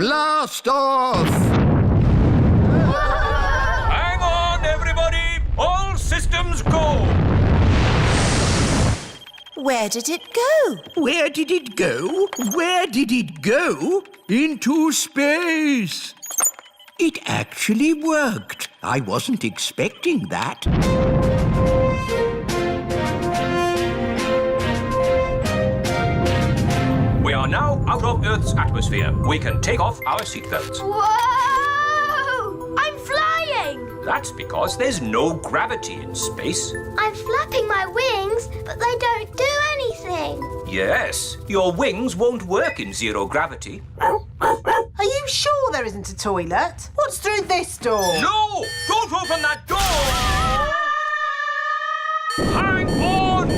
Blast off! Hang on, everybody! All systems go! Where did it go? Where did it go? Where did it go? Into space! It actually worked. I wasn't expecting that. We are now out of Earth's atmosphere. We can take off our seatbelts. Whoa! I'm flying! That's because there's no gravity in space. I'm flapping my wings, but they don't do anything. Yes, your wings won't work in zero gravity. Are you sure there isn't a toilet? What's through this door? No! Don't open that door! Hang on!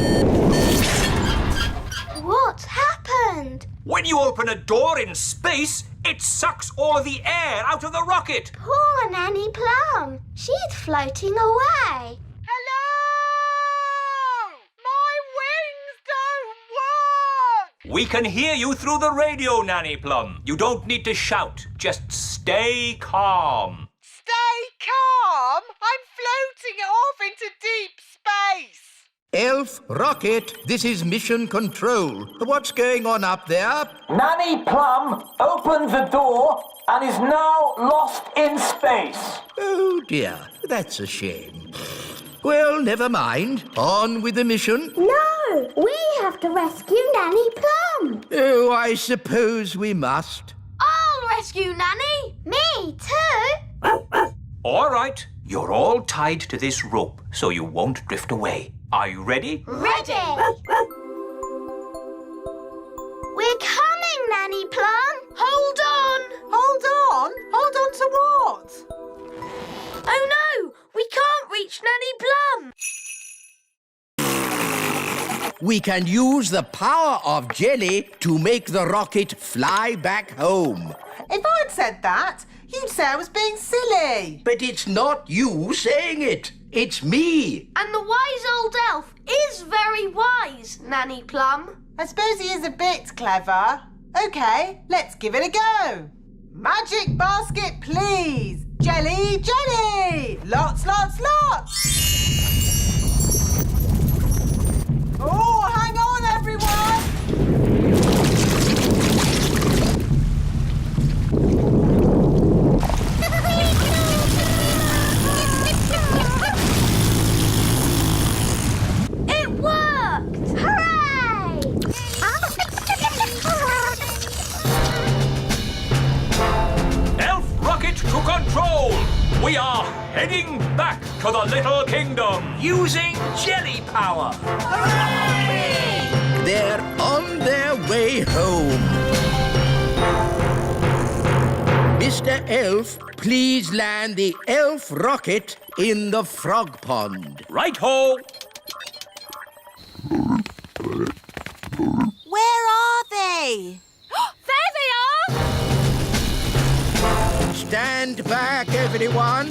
What happened? When you open a door in space, it sucks all of the air out of the rocket. Poor Nanny Plum. She's floating away. Hello! My wings don't work! We can hear you through the radio, Nanny Plum. You don't need to shout. Just stay calm. Stay calm! I'm floating off into deep space! Elf Rocket, this is Mission Control. What's going on up there? Nanny Plum opened the door and is now lost in space. Oh dear, that's a shame. Well, never mind. On with the mission. No, we have to rescue Nanny Plum. Oh, I suppose we must. I'll rescue Nanny. Me too. All right, you're all tied to this rope so you won't drift away. Are you ready? Ready. We're coming, Nanny Plum. Hold on. Hold on? Hold on to what? Oh no, we can't reach Nanny Plum. We can use the power of jelly to make the rocket fly back home. If I'd said that, you'd say I was being silly. But it's not you saying it. It's me. And the wise old elf is very wise, Nanny Plum. I suppose he is a bit clever. OK, let's give it a go. Magic basket, please. Jelly, jelly. Lots, lots, lots. Oh, hang on, everyone. It worked! Hooray! Elf Rocket to control! We are heading back to the Little Kingdom using jelly power. They're on their way home. Mr. Elf, please land the Elf Rocket in the frog pond. Right-ho! Where are they? There they are! Stand back, everyone.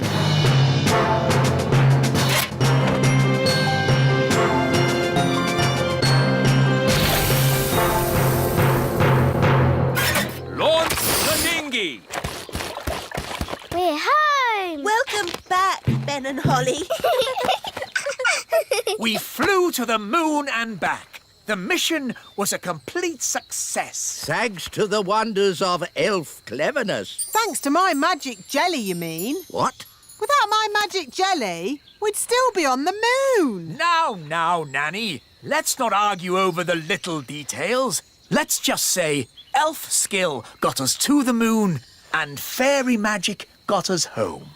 Launch the dinghy! We're home! Welcome back, Ben and Holly. We flew to the moon and back. The mission was a complete success. Thanks to the wonders of elf cleverness. Thanks to my magic jelly, you mean? What? Without my magic jelly, we'd still be on the moon. Now, Nanny. Let's not argue over the little details. Let's just say elf skill got us to the moon and fairy magic got us home.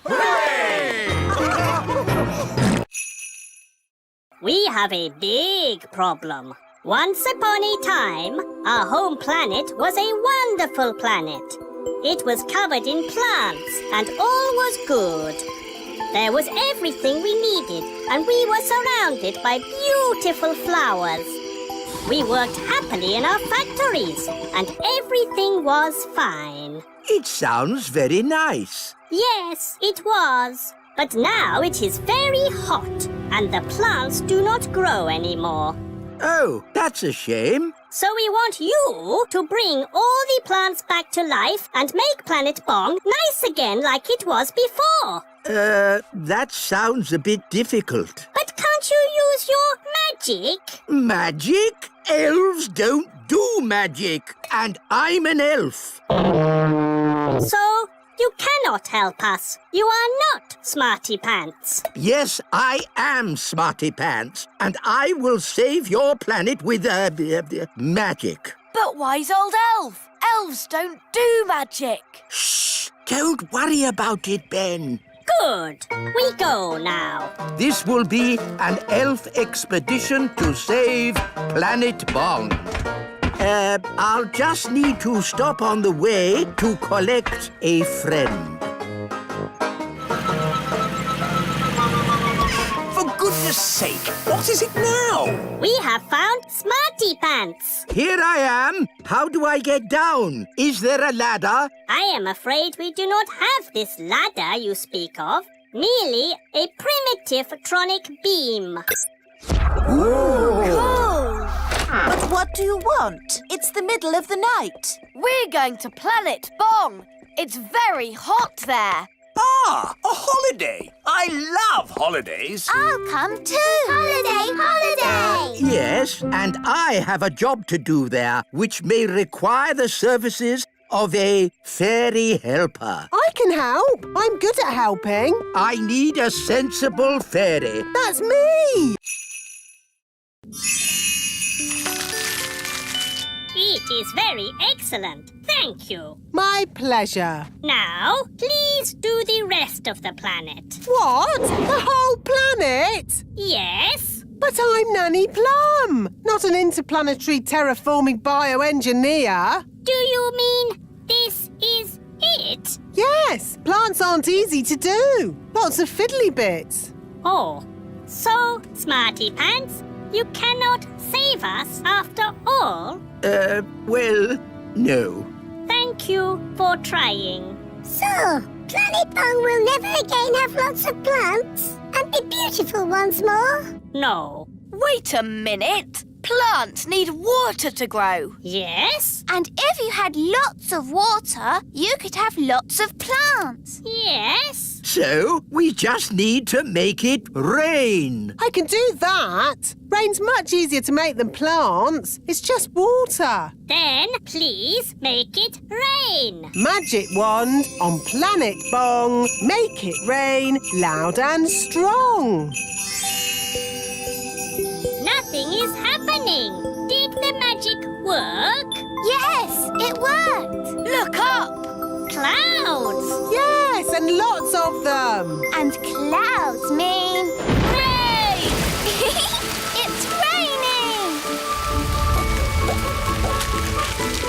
We have a big problem. Once upon a time, our home planet was a wonderful planet. It was covered in plants and all was good. There was everything we needed and we were surrounded by beautiful flowers. We worked happily in our factories and everything was fine. It sounds very nice. Yes, it was. But now it is very hot and the plants do not grow anymore. Oh, that's a shame. So we want you to bring all the plants back to life and make Planet Bong nice again like it was before. That sounds a bit difficult. But can't you use your magic? Magic? Elves don't do magic, and I'm an elf. So you cannot help us. You are not Smarty Pants. Yes, I am Smarty Pants, and I will save your planet with magic. But wise old elf. Elves don't do magic. Shh! Don't worry about it, Ben. Good. We go now. This will be an elf expedition to save Planet Bong. I'll just need to stop on the way to collect a friend. For goodness sake, what is it now? We have found Smarty Pants. Here I am. How do I get down? Is there a ladder? I am afraid we do not have this ladder you speak of. Merely a primitive tronic beam. Cool. But what do you want? It's the middle of the night. We're going to Planet Bong. It's very hot there. Ah, a holiday. I love holidays. I'll come too. Holiday, holiday! Yes, and I have a job to do there, which may require the services of a fairy helper. I can help. I'm good at helping. I need a sensible fairy. That's me. It is very excellent. Thank you. My pleasure. Now, please do the rest of the planet. What? The whole planet? Yes? But I'm Nanny Plum, not an interplanetary terraforming bioengineer. Do you mean this is it? Yes, plants aren't easy to do. Lots of fiddly bits. Oh, so, Smarty Pants, you cannot save us after all? Well, no. Thank you for trying. So, Planet Bong will never again have lots of plants and be beautiful once more? No. Wait a minute. Plants need water to grow. Yes? And if you had lots of water, you could have lots of plants. Yes? So, we just need to make it rain. I can do that. Rain's much easier to make than plants. It's just water. Then please make it rain. Magic wand on Planet Bong. Make it rain loud and strong. Nothing is happening. Did the magic work? Yes, it worked. Look up. Clouds. Yes, and lots of them. And clouds mean Rain! it's raining.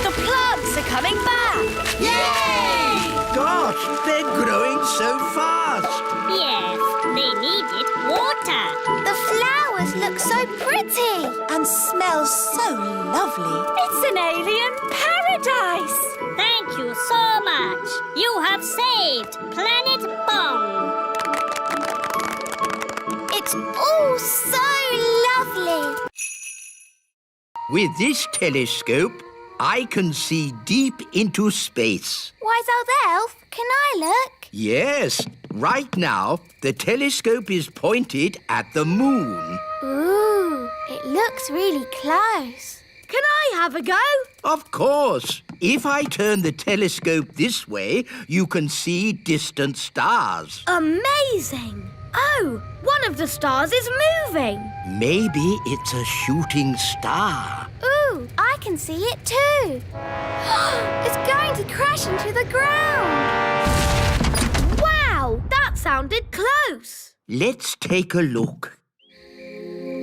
The plants are coming back. Yay! Gosh, they're growing so fast. Yes, they needed water. The flowers look so pretty. And smell so lovely. It's an alien paradise. Thank you so much. You have saved Planet Bong. It's all so lovely. With this telescope, I can see deep into space. Wise old elf, can I look? Yes, right now, the telescope is pointed at the moon. Ooh, it looks really close. Can I have a go? Of course. If I turn the telescope this way, you can see distant stars. Amazing. Oh, one of the stars is moving. Maybe it's a shooting star. Ooh, I can see it too. It's going to crash into the ground. Wow, that sounded close. Let's take a look.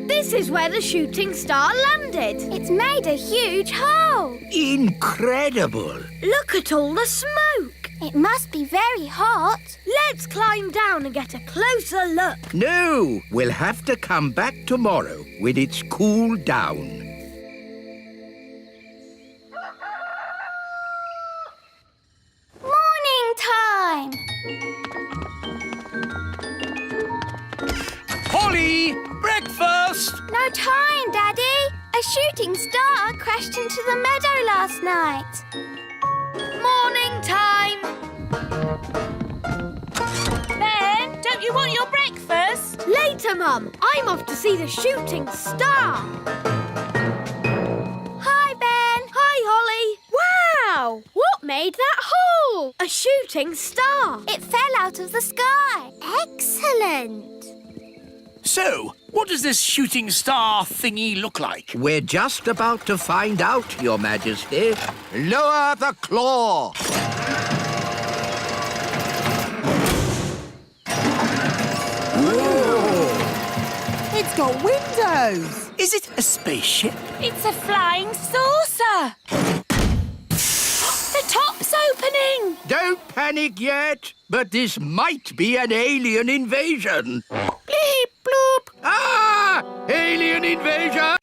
This is where the shooting star landed. It's made a huge hole. Incredible! Look at all the smoke. It must be very hot. Let's climb down and get a closer look. No, we'll have to come back tomorrow when it's cooled down. Morning time. Polly, breakfast! No time, Daddy. A shooting star crashed into the meadow last night. Morning time. Ben, don't you want your breakfast? Later, Mum. I'm off to see the shooting star. Hi, Ben. Hi, Holly. Wow! What made that hole? A shooting star. It fell out of the sky. Excellent. So, what does this shooting star thingy look like? We're just about to find out, Your Majesty. Lower the claw. It's got windows. Is it a spaceship? It's a flying saucer. The top's opening. Don't panic yet, but this might be an alien invasion. Bleep, bloop. Ah! Alien invasion!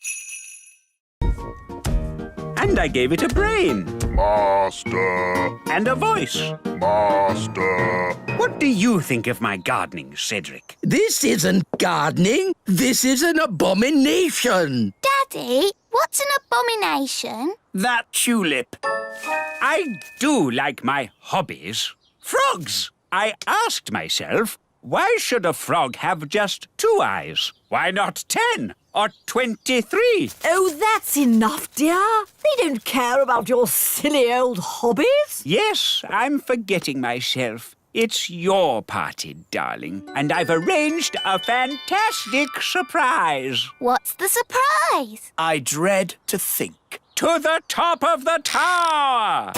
And I gave it a brain. Master. And a voice. Master. What do you think of my gardening, Cedric? This isn't gardening. This is an abomination. Daddy, what's an abomination? That tulip. I do like my hobbies. Frogs! I asked myself, why should a frog have just 2 eyes? Why not 10 or 23? Oh, that's enough, dear. They don't care about your silly old hobbies. Yes, I'm forgetting myself. It's your party, darling, and I've arranged a fantastic surprise. What's the surprise? I dread to think. To the top of the tower!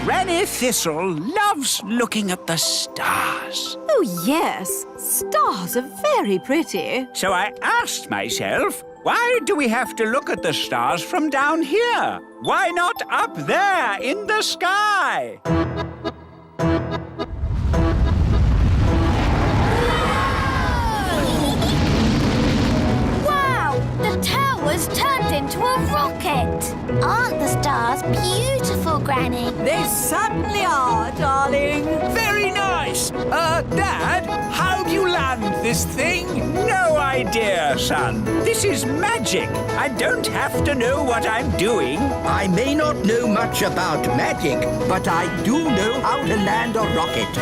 Granny Thistle loves looking at the stars. Oh, yes. Stars are very pretty. So I asked myself, why do we have to look at the stars from down here? Why not up there in the sky? The tower's turned into a rocket. Aren't the stars beautiful, Granny? They certainly are, darling. Very nice. Dad, how do you land this thing? No idea, son. This is magic. I don't have to know what I'm doing. I may not know much about magic, but I do know how to land a rocket.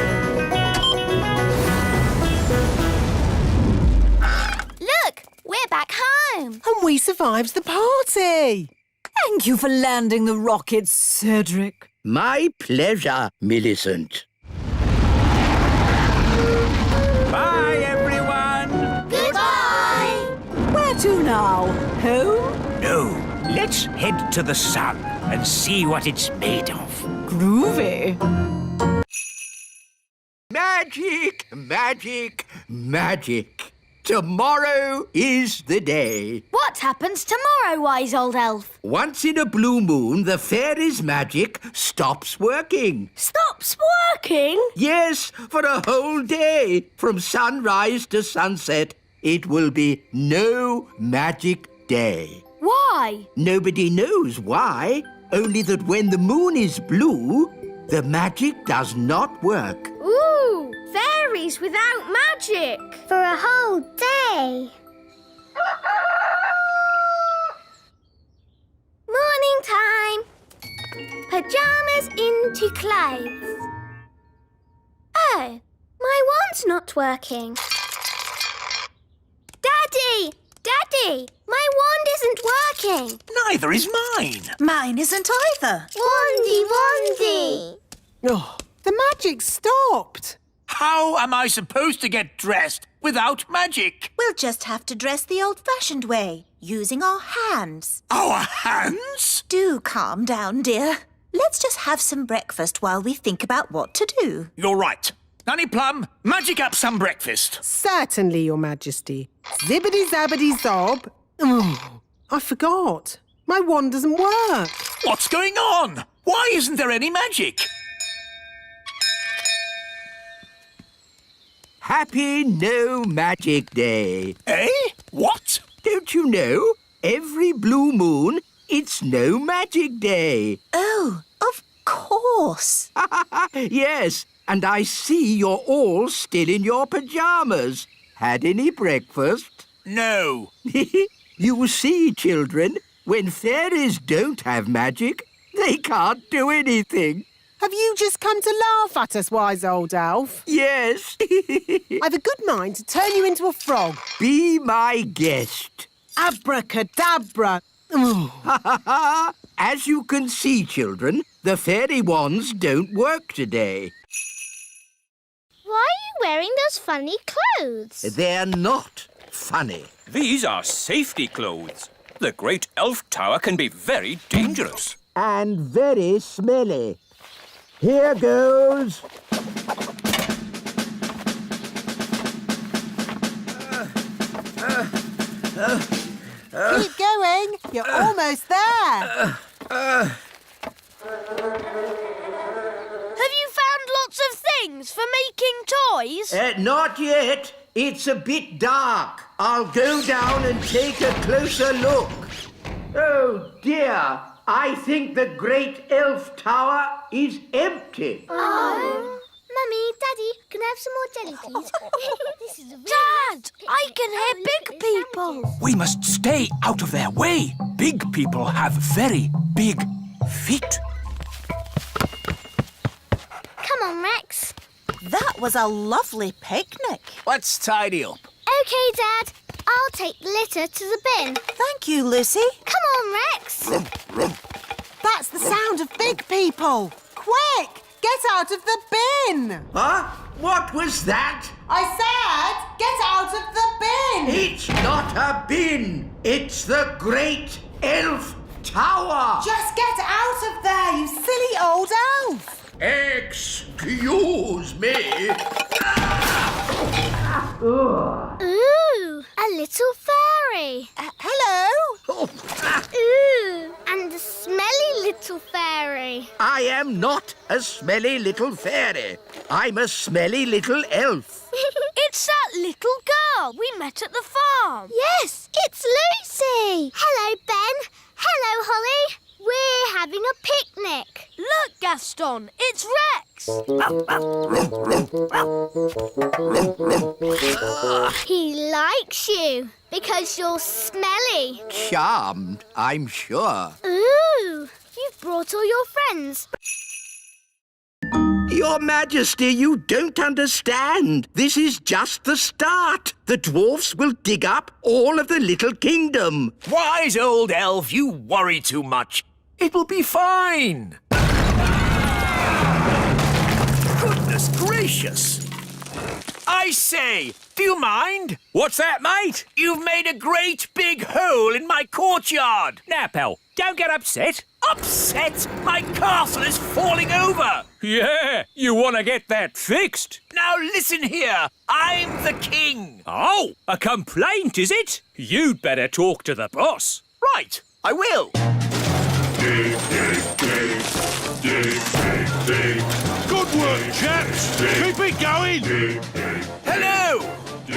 Look, we're back home. And we survived the party. Thank you for landing the rocket, Cedric. My pleasure, Millicent. Bye, everyone. Goodbye. Where to now? Home? No, let's head to the sun and see what it's made of. Groovy. Magic, magic, magic. Tomorrow is the day. What happens tomorrow, wise old elf? Once in a blue moon, the fairy's magic stops working. Stops working? Yes, for a whole day. From sunrise to sunset, it will be no magic day. Why? Nobody knows why, only that when the moon is blue, the magic does not work. Ooh, fairies without magic. For a whole day. Morning time. Pyjamas into clothes. Oh, my wand's not working. Daddy! Daddy! My wand isn't working. Neither is mine. Mine isn't either. Wandy! Oh, the magic stopped. How am I supposed to get dressed without magic? We'll just have to dress the old-fashioned way, using our hands. Our hands? Do calm down, dear. Let's just have some breakfast while we think about what to do. You're right. Nanny Plum, magic up some breakfast. Certainly, Your Majesty. Zibbity-zabbity-zob. Oh, I forgot. My wand doesn't work. What's going on? Why isn't there any magic? Happy No Magic Day. Eh? What? Don't you know? Every blue moon, it's No Magic Day. Oh, of course. Yes, and I see you're all still in your pyjamas. Had any breakfast? No. You see, children, when fairies don't have magic, they can't do anything. Have you just come to laugh at us, wise old elf? Yes. I've a good mind to turn you into a frog. Be my guest. Abracadabra. As you can see, children, the fairy wands don't work today. Why are you wearing those funny clothes? They're not funny. These are safety clothes. The Great Elf Tower can be very dangerous. And very smelly. Here goes. Keep going. You're almost there. Have you found lots of things for making toys? Not yet. It's a bit dark. I'll go down and take a closer look. Oh, dear. I think the Great Elf Tower is empty. Oh. Mummy, Daddy, can I have some more jelly, please? This is a Dad, I can hear big people. We must stay out of their way. Big people have very big feet. Come on, Rex. That was a lovely picnic. Let's tidy up. OK, Dad. I'll take the litter to the bin. Thank you, Lucy. Come on, Rex. That's the sound of big people. Quick, get out of the bin. Huh? What was that? I said, get out of the bin. It's not a bin. It's the Great Elf Tower. Just get out of there, you silly old elf. Excuse me. Ooh, a little fairy. Hello. Ooh, and a smelly little fairy. I am not a smelly little fairy. I'm a smelly little elf. It's that little girl we met at the farm. Yes, it's Lucy. Hello, Ben. Hello, Holly. We're having a picnic. Look, Gaston, it's Rex. He likes you because you're smelly. Charmed, I'm sure. Ooh, you've brought all your friends. Your Majesty, you don't understand. This is just the start. The dwarfs will dig up all of the Little Kingdom. Wise old elf, you worry too much. It will be fine. Goodness gracious. I say, do you mind? What's that, mate? You've made a great big hole in my courtyard. Now, pal, don't get upset. Upset? My castle is falling over. Yeah, you want to get that fixed. Now listen here. I'm the king. Oh, a complaint, is it? You'd better talk to the boss. Right, I will. Dig, dig, dig. Dig, dig, dig. Good work, chaps. Keep it going. Dig, dig. Hello.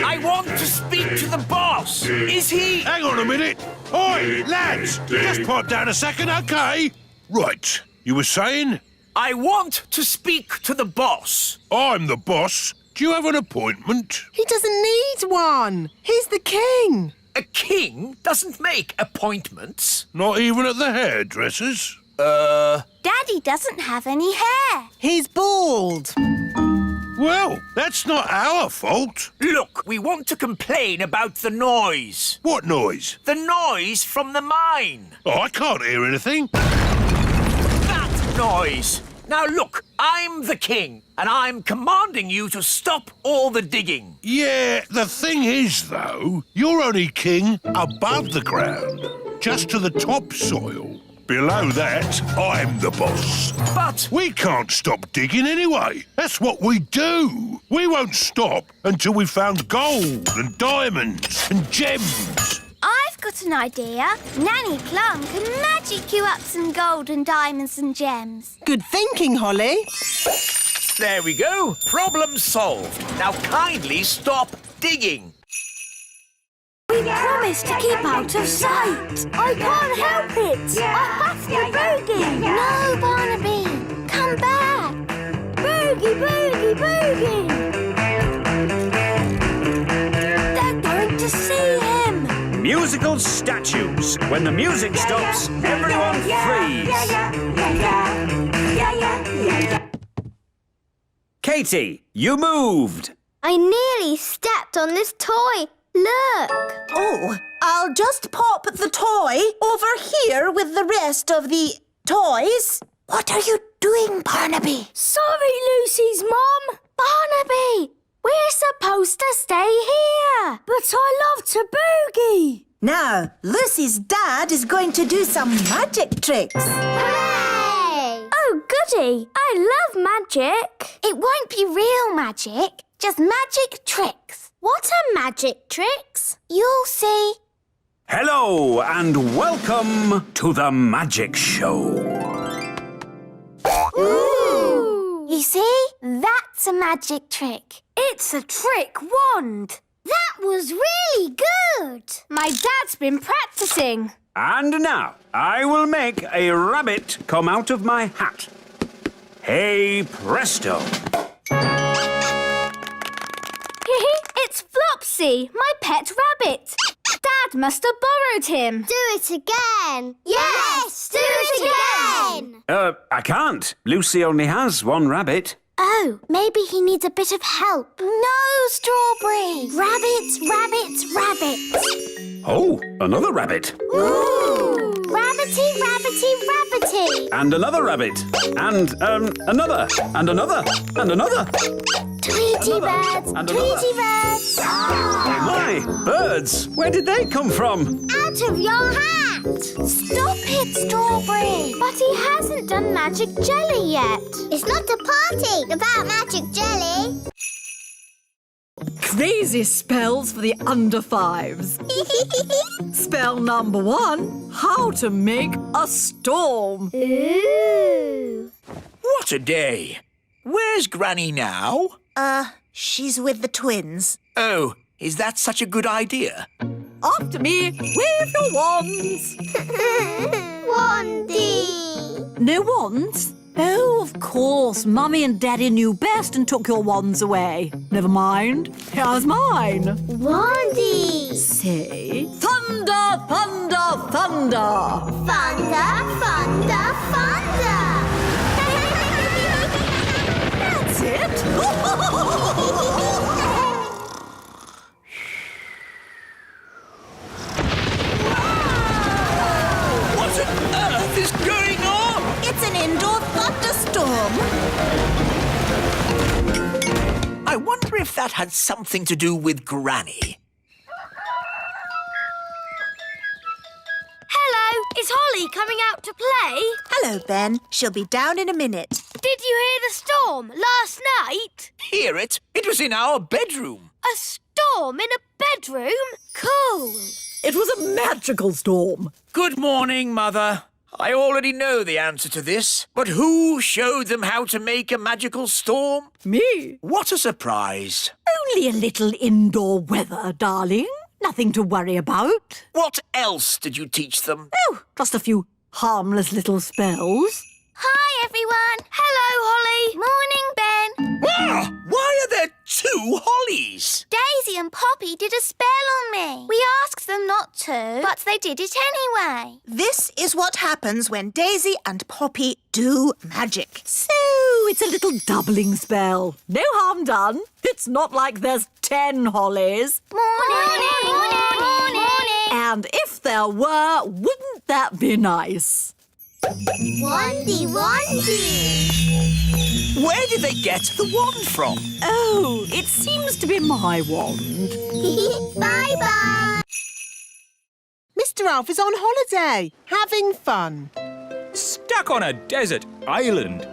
I want to speak to the boss. Is he... Hang on a minute. Oi, lads. Just pipe down a second, OK? Right. You were saying? I want to speak to the boss. I'm the boss. Do you have an appointment? He doesn't need one. He's the king. A king doesn't make appointments. Not even at the hairdresser's? Daddy doesn't have any hair. He's bald. Well, that's not our fault. Look, we want to complain about the noise. What noise? The noise from the mine. Oh, I can't hear anything. That noise. Now look, I'm the king, and I'm commanding you to stop all the digging. Yeah, the thing is, though, you're only king above the ground, just to the topsoil. Below that, I'm the boss. But... we can't stop digging anyway. That's what we do. We won't stop until we've found gold and diamonds and gems. I've got an idea. Nanny Plum can magic you up some gold and diamonds and gems. Good thinking, Holly. There we go. Problem solved. Now kindly stop digging. We promised to keep out of sight. I can't help it. I have to boogie. No, Barnaby. Come back. Boogie, boogie, boogie. They're going to see him. Music musical statues. When the music stops, everyone freeze. Katie, you moved. I nearly stepped on this toy. Look. Oh, I'll just pop the toy over here with the rest of the toys. What are you doing, Barnaby? Sorry, Lucy's mum. Barnaby, we're supposed to stay here. But I love to boogie. Now, Lucy's dad is going to do some magic tricks. Hooray! Oh, goody. I love magic. It won't be real magic, just magic tricks. What are magic tricks? You'll see. Hello and welcome to the Magic Show. Ooh! You see? That's a magic trick. It's a trick wand. That was really good. My dad's been practicing. And now, I will make a rabbit come out of my hat. Hey presto! It's Flopsy, my pet rabbit. Dad must have borrowed him. Do it again. Yes, do it again. I can't. Lucy only has one rabbit. Oh, maybe he needs a bit of help. No, Strawberry. Rabbits, rabbits, rabbits. Oh, another rabbit. Ooh. Rabbity, rabbity, rabbity. And another rabbit. And another. And another. And another. Tweety birds, And Tweety birds. My, birds! Where did they come from? Out of your hat. Stop it, Strawberry. But he hasn't done magic jelly yet. It's not a party about magic jelly. Crazy spells for the under fives. Spell number 1, how to make a storm. Ooh. What a day! Where's Granny now? She's with the twins. Oh, is that such a good idea? After me, wave your wands. Wandy. No wands? Oh, of course. Mummy and Daddy knew best and took your wands away. Never mind. Here's mine. Wandy. Say, thunder, thunder, thunder. Thunder, thunder, thunder. That's it. What on earth is going on? It's an indoor thunderstorm. I wonder if that had something to do with Granny. Hello, is Holly coming out to play? Hello, Ben. She'll be down in a minute. Did you hear the storm last night? Hear it? It was in our bedroom. A storm in a bedroom? Cool. It was a magical storm. Good morning, Mother. I already know the answer to this, but who showed them how to make a magical storm? Me. What a surprise. Only a little indoor weather, darling. Nothing to worry about. What else did you teach them? Oh, just a few harmless little spells. Hi, everyone. Hello, Holly. Morning, Ben. Ah, why are there 2 Hollies? Daisy and Poppy did a spell on me. We asked them not to, but they did it anyway. This is what happens when Daisy and Poppy do magic. So, it's a little doubling spell. No harm done. It's not like there's 10 Hollies. Morning. And if there were, wouldn't that be nice? Wandy. Where did they get the wand from? Oh, it seems to be my wand. Bye-bye. Mr. Alf is on holiday, having fun. Stuck on a desert island.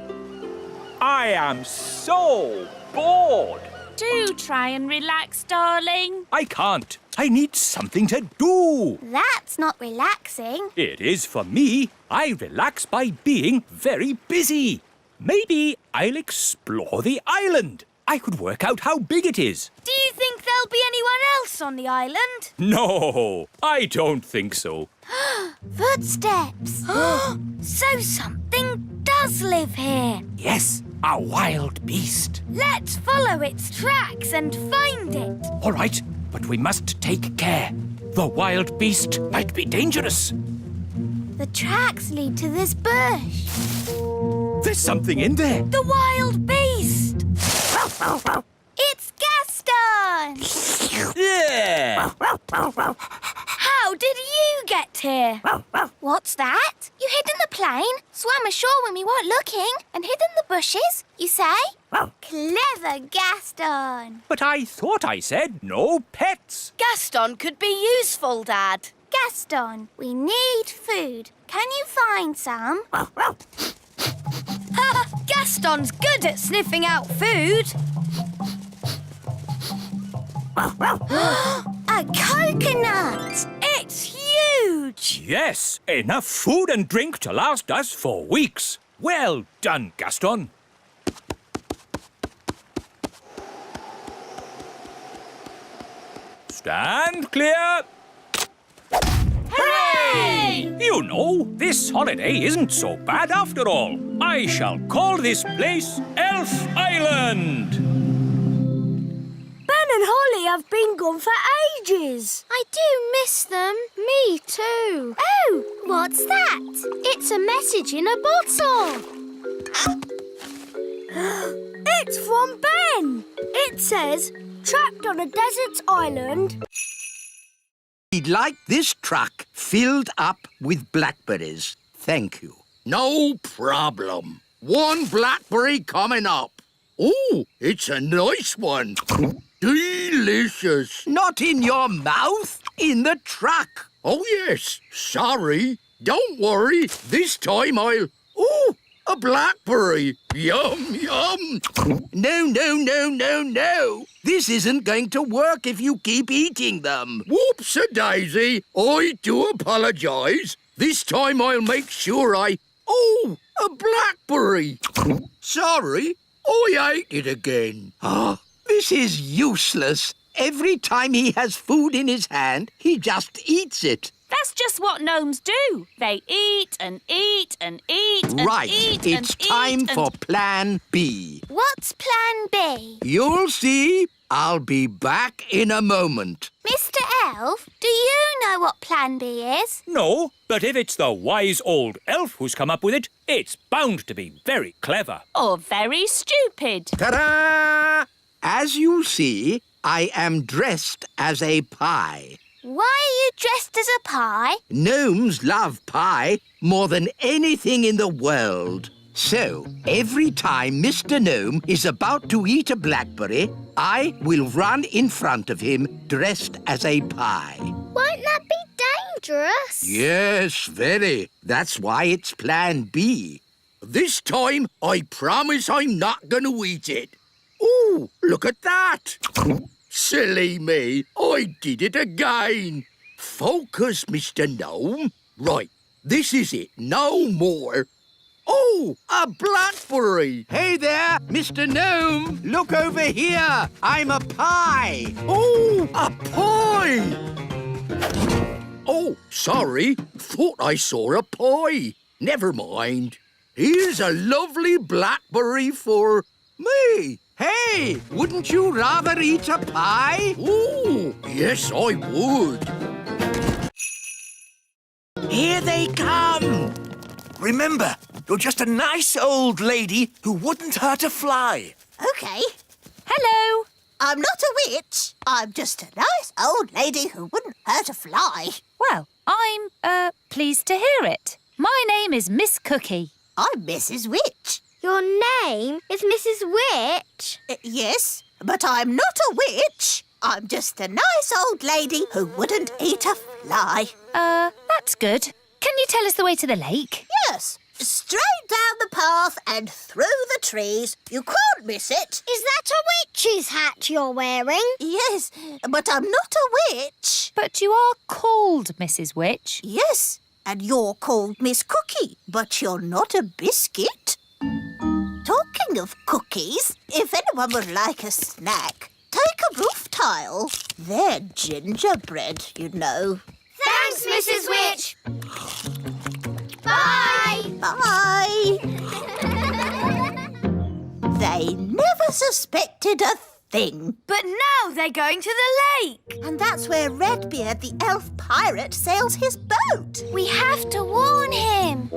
I am so bored. Do try and relax, darling. I can't. I need something to do. That's not relaxing. It is for me. I relax by being very busy. Maybe I'll explore the island. I could work out how big it is. Do you think there'll be anyone else on the island? No, I don't think so. Footsteps. So something does live here. Yes, a wild beast. Let's follow its tracks and find it. All right, but we must take care. The wild beast might be dangerous. The tracks lead to this bush. There's something in there. The wild beast! It's Gaston! Yeah! How did you get here? What's that? You hid in the plane, swam ashore when we weren't looking, and hid in the bushes, you say? Clever Gaston! But I thought I said no pets. Gaston could be useful, Dad. Gaston, we need food. Can you find some? Gaston's good at sniffing out food. A coconut! It's huge! Yes, enough food and drink to last us for weeks. Well done, Gaston. Stand clear. Hooray! You know, this holiday isn't so bad after all. I shall call this place Elf Island. Ben and Holly have been gone for ages. I do miss them. Me too. Oh, what's that? It's a message in a bottle. It's from Ben. It says, trapped on a desert island. We'd like this truck filled up with blackberries. Thank you. No problem. One blackberry coming up. Oh, it's a nice one. Delicious. Not in your mouth, in the truck. Oh, yes. Sorry. Don't worry. This time I'll... Oh, a blackberry. Yum, yum. No. This isn't going to work if you keep eating them. Whoops-a-daisy. I do apologise. This time I'll make sure I... Oh, a blackberry. Sorry, I ate it again. Ah, this is useless. Every time he has food in his hand, he just eats it. That's just what gnomes do. They eat and eat and eat and Right, eat it's and time eat for Plan B. What's Plan B? You'll see. I'll be back in a moment. Mr. Elf, do you know what Plan B is? No, but if it's the wise old elf who's come up with it, it's bound to be very clever. Or very stupid. Ta-da! As you see, I am dressed as a pie. Why are you dressed as a pie? Gnomes love pie more than anything in the world. So, every time Mr. Gnome is about to eat a blackberry, I will run in front of him dressed as a pie. Won't that be dangerous? Yes, very. That's why it's Plan B. This time, I promise I'm not going to eat it. Ooh, look at that. Silly me, I did it again. Focus, Mr. Gnome. Right, this is it, no more. Oh, a blackberry! Hey there, Mr. Gnome! Look over here! I'm a pie! Oh, a pie! Oh, sorry. Thought I saw a pie. Never mind. Here's a lovely blackberry for me. Hey, wouldn't you rather eat a pie? Ooh, yes, I would. Here they come! Remember, you're just a nice old lady who wouldn't hurt a fly. OK. Hello. I'm not a witch. I'm just a nice old lady who wouldn't hurt a fly. Well, I'm, pleased to hear it. My name is Miss Cookie. I'm Mrs. Witch. Your name is Mrs. Witch? Yes, but I'm not a witch. I'm just a nice old lady who wouldn't eat a fly. That's good. Can you tell us the way to the lake? Yes. Straight down the path and through the trees. You can't miss it. Is that a witch's hat you're wearing? Yes, but I'm not a witch. But you are called Mrs. Witch. Yes, and you're called Miss Cookie, but you're not a biscuit. Talking of cookies, if anyone would like a snack, take a roof tile. They're gingerbread, you know. Thanks, Mrs. Witch. Bye. Bye. They never suspected a thing. But now they're going to the lake. And that's where Redbeard, the elf pirate, sails his boat. We have to warn him.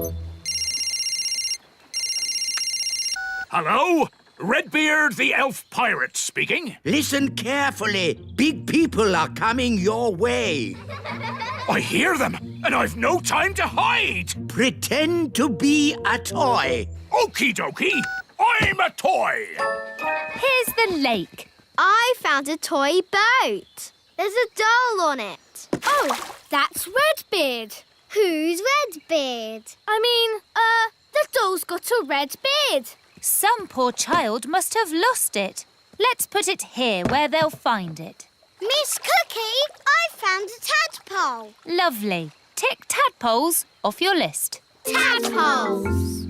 Hello? Redbeard, the elf pirate speaking. Listen carefully. Big people are coming your way. I hear them, and I've no time to hide. Pretend to be a toy. Okie dokie, I'm a toy. Here's the lake. I found a toy boat. There's a doll on it. Oh, that's Redbeard. Who's Redbeard? The doll's got a red beard. Some poor child must have lost it. Let's put it here where they'll find it. Miss Cookie, I found a tadpole. Lovely. Tick tadpoles off your list. Tadpoles.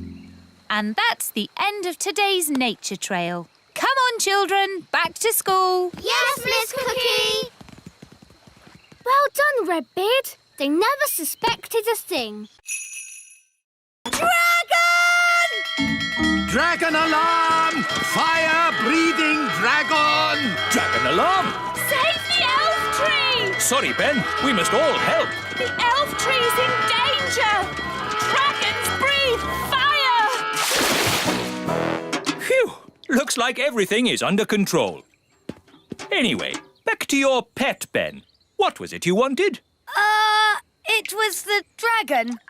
And that's the end of today's nature trail. Come on, children, back to school. Yes, Miss Cookie. Well done, Redbeard. They never suspected a thing. Dragon alarm! Fire-breathing dragon! Dragon alarm! Save the elf tree! Sorry, Ben. We must all help. The elf tree's in danger! Dragons breathe fire! Phew! Looks like everything is under control. Anyway, back to your pet, Ben. What was it you wanted? It was the dragon.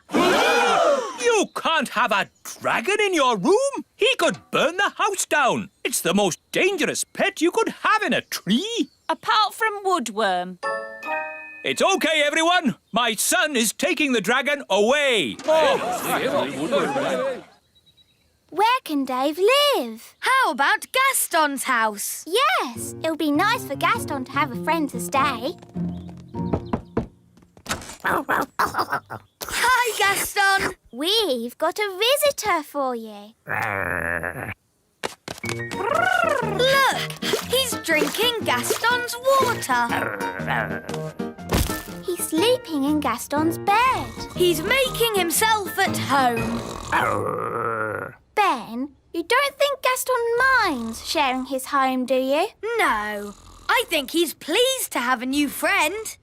You can't have a dragon in your room. He could burn the house down. It's the most dangerous pet you could have in a tree. Apart from Woodworm. It's okay, everyone. My son is taking the dragon away. Where can Dave live? How about Gaston's house? Yes, it'll be nice for Gaston to have a friend to stay. Hi, Gaston. We've got a visitor for you. Look, he's drinking Gaston's water. He's sleeping in Gaston's bed. He's making himself at home. Ben, you don't think Gaston minds sharing his home, do you? No, I think he's pleased to have a new friend.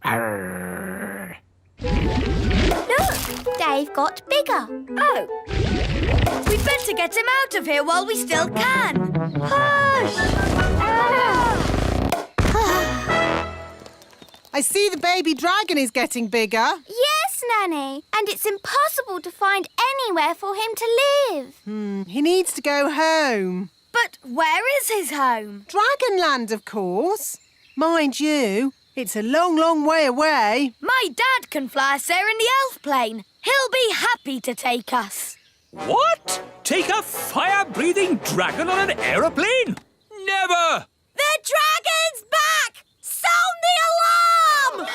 Look, Dave got bigger. Oh. We'd better get him out of here while we still can. Hush! I see the baby dragon is getting bigger. Yes, Nanny. And it's impossible to find anywhere for him to live. He needs to go home. But where is his home? Dragonland, of course. Mind you, it's a long, long way away. My dad can fly us there in the elf plane. He'll be happy to take us. What? Take a fire-breathing dragon on an aeroplane? Never! The dragon's back! Sound the alarm!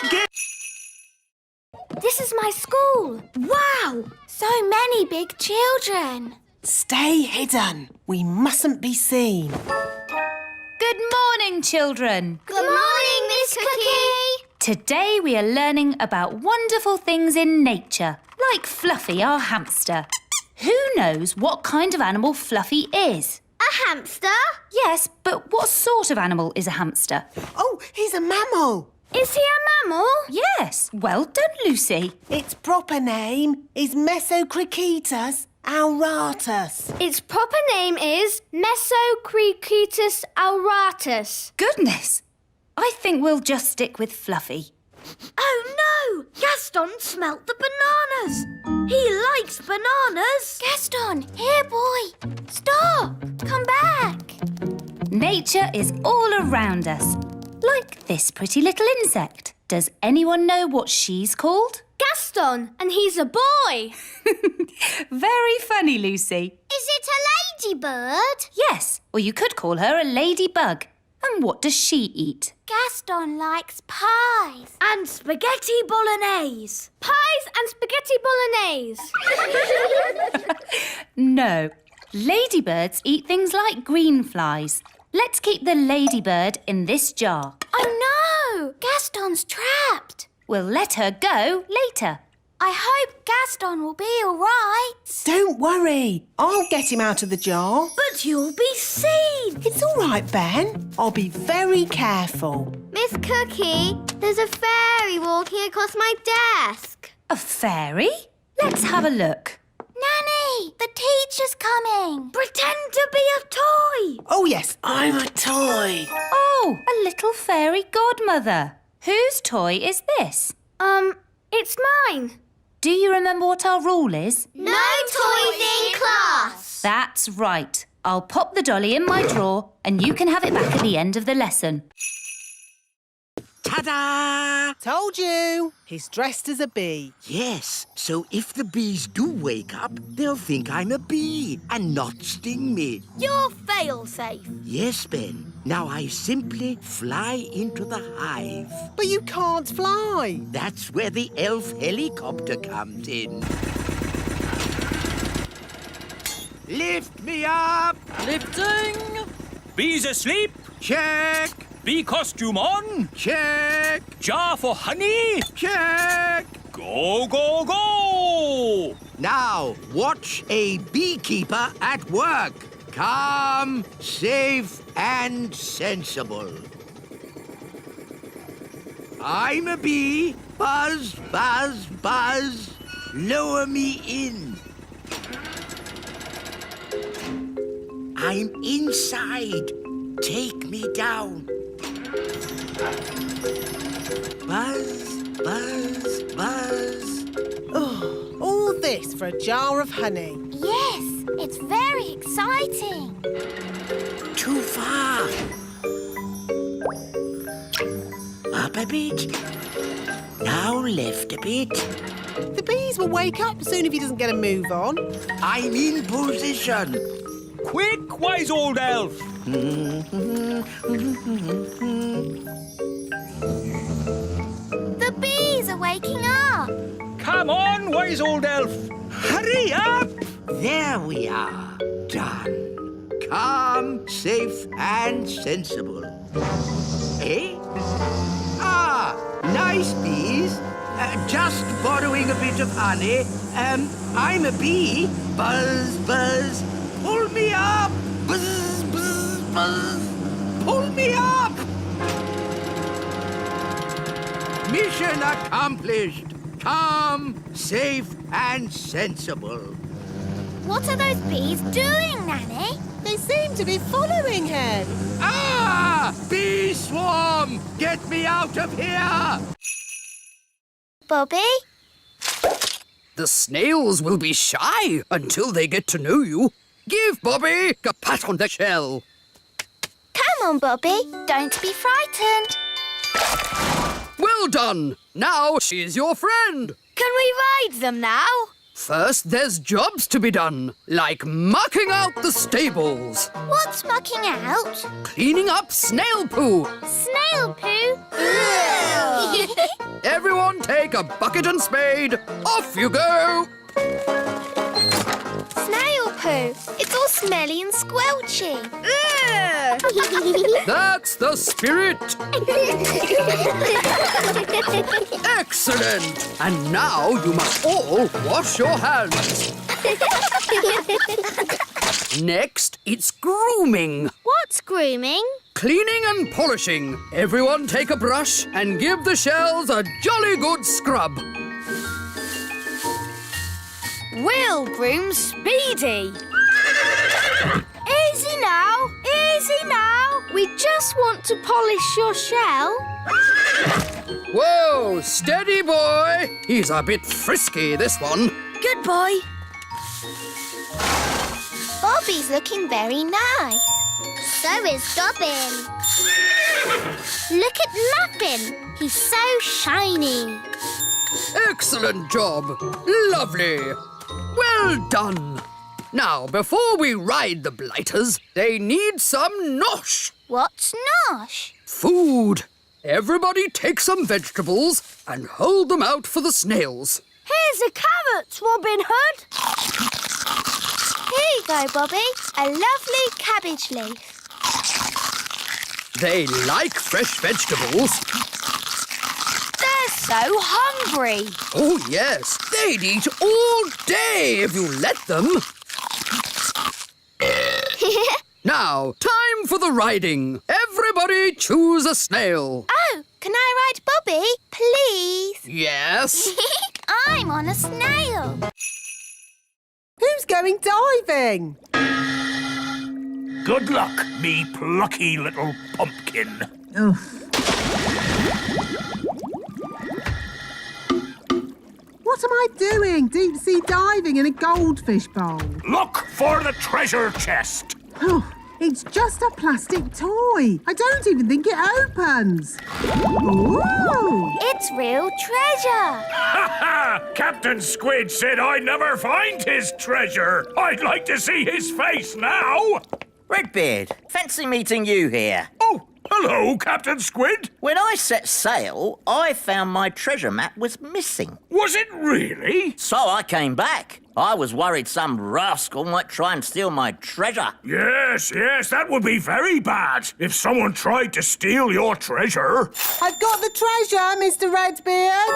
This is my school. Wow! So many big children. Stay hidden. We mustn't be seen. Good morning, children. Good morning, Miss Cookie. Today we are learning about wonderful things in nature, like Fluffy, our hamster. Who knows what kind of animal Fluffy is? A hamster? Yes, but what sort of animal is a hamster? Oh, he's a mammal. Is he a mammal? Yes, well done, Lucy. Its proper name is Mesocricetus auratus. Its proper name is Mesocricetus auratus. Goodness, I think we'll just stick with Fluffy. Oh no! Gaston smelt the bananas. He likes bananas. Gaston, here, boy. Stop. Come back. Nature is all around us, like this pretty little insect. Does anyone know what she's called? Gaston, and he's a boy. Very funny, Lucy. Is it a ladybird? Yes, or you could call her a ladybug. And what does she eat? Gaston likes pies. And spaghetti bolognese. Pies and spaghetti bolognese. No, ladybirds eat things like green flies. Let's keep the ladybird in this jar. Oh no! Gaston's trapped. We'll let her go later. I hope Gaston will be all right. Don't worry. I'll get him out of the jar. But you'll be seen. It's all right, Ben. I'll be very careful. Miss Cookie, there's a fairy walking across my desk. A fairy? Let's have a look. Nanny, the teacher's coming. Pretend to be a toy. Oh, yes, I'm a toy. Oh, a little fairy godmother. Whose toy is this? It's mine. Do you remember what our rule is? No toys in class. That's right. I'll pop the dolly in my drawer and you can have it back at the end of the lesson. Ta-da! Told you. He's dressed as a bee. Yes, so if the bees do wake up, they'll think I'm a bee and not sting me. You're fail-safe. Yes, Ben. Now I simply fly into the hive. But you can't fly. That's where the elf helicopter comes in. Lift me up! Lifting. Bees asleep? Check! Bee costume on? Check! Jar for honey? Check! Go, go, go! Now, watch a beekeeper at work. Calm, safe, and sensible. I'm a bee. Buzz, buzz, buzz. Lower me in. I'm inside. Take me down. Buzz, buzz, buzz. Oh, all this for a jar of honey. Yes, it's very exciting. Too far. Up a bit. Now left a bit. The bees will wake up soon if he doesn't get a move on. I'm in position. Quick, wise old elf! The bees are waking up. Come on, wise old elf! Hurry up! There we are. Done. Calm, safe, and sensible. Eh? Ah, nice bees. Just borrowing a bit of honey. I'm a bee. Buzz, buzz. Pull me up. Buzz, buzz, buzz. Pull me up. Mission accomplished. Calm, safe, and sensible. What are those bees doing, Nanny? They seem to be following him. Ah! Bee swarm! Get me out of here! Bobby? The snails will be shy until they get to know you. Give Bobby a pat on the shell. Come on, Bobby. Don't be frightened. Well done. Now she's your friend. Can we ride them now? First, there's jobs to be done, like mucking out the stables, What's mucking out? cleaning up snail poo. Snail poo? Everyone take a bucket and spade. Off you go. Snail poo. It's all smelly and squelchy. That's the spirit. Excellent. And now you must all wash your hands. Next, it's grooming. What's grooming? Cleaning and polishing. Everyone take a brush and give the shells a jolly good scrub. We'll groom Speedy. Easy now, easy now. We just want to polish your shell. Whoa, steady boy. He's a bit frisky, this one. Good boy. Bobby's looking very nice. So is Dobbin. Look at Muffin. He's so shiny. Excellent job. Lovely. Well done. Now, before we ride the blighters, they need some nosh. What's nosh? Food. Everybody take some vegetables and hold them out for the snails. Here's a carrot, Robin Hood. Here you go, Bobby. A lovely cabbage leaf. They like fresh vegetables. They're so hungry. Oh, yes. They'd eat all day if you let them. Now, time for the riding. Everybody choose a snail. Oh, can I ride Bobby, please? Yes. I'm on a snail. Who's going diving? Good luck, me plucky little pumpkin. What am I doing? Deep sea diving in a goldfish bowl. Look for the treasure chest. It's just a plastic toy. I don't even think it opens. Ooh! It's real treasure. Ha ha! Captain Squid said I'd never find his treasure. I'd like to see his face now. Redbeard, fancy meeting you here. Oh, hello, Captain Squid. When I set sail, I found my treasure map was missing. Was it really? So I came back. I was worried some rascal might try and steal my treasure. Yes, that would be very bad if someone tried to steal your treasure. I've got the treasure, Mr. Redbeard.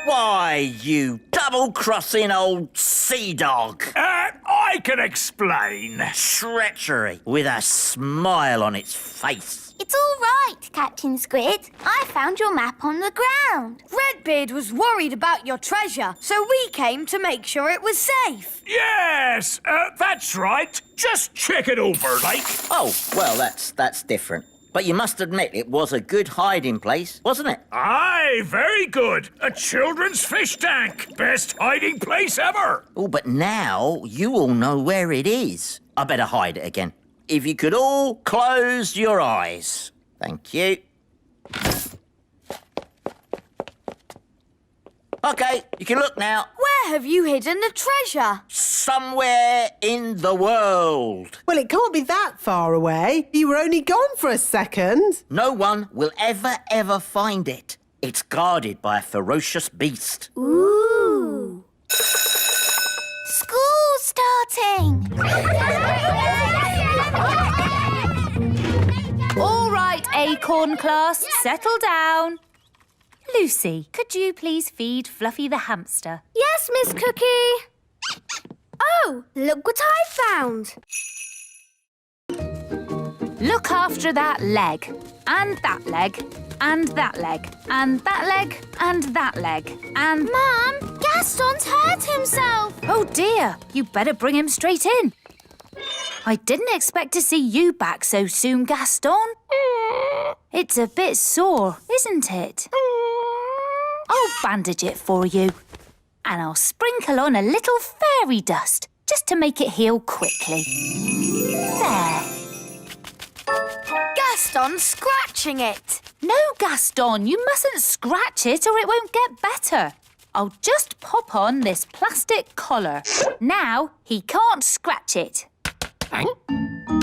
Why, you double-crossing old sea dog. I can explain. Treachery with a smile on its face. It's all right, Captain Squid. I found your map on the ground. Redbeard was worried about your treasure, so we came to make sure it was safe. Yes, that's right. Just check it over, like. Oh, well, that's different. But you must admit it was a good hiding place, wasn't it? Aye, very good. A children's fish tank. Best hiding place ever. Oh, but now you all know where it is. I better hide it again. If you could all close your eyes. Thank you. OK, you can look now. Where have you hidden the treasure? Somewhere in the world. Well, it can't be that far away. You were only gone for a second. No one will ever find it. It's guarded by a ferocious beast. Ooh. School's starting. All right, Acorn class, settle down. Lucy, could you please feed Fluffy the hamster? Yes, Miss Cookie. Oh, look what I found. Look after that leg, and that leg, and that leg, and that leg, and that leg, and... Mum, Gaston's hurt himself. Oh dear, you better bring him straight in. I didn't expect to see you back so soon, Gaston. It's a bit sore, isn't it? I'll bandage it for you. And I'll sprinkle on a little fairy dust, just to make it heal quickly. There. Gaston's scratching it. No, Gaston, you mustn't scratch it or it won't get better. I'll just pop on this plastic collar. Now he can't scratch it.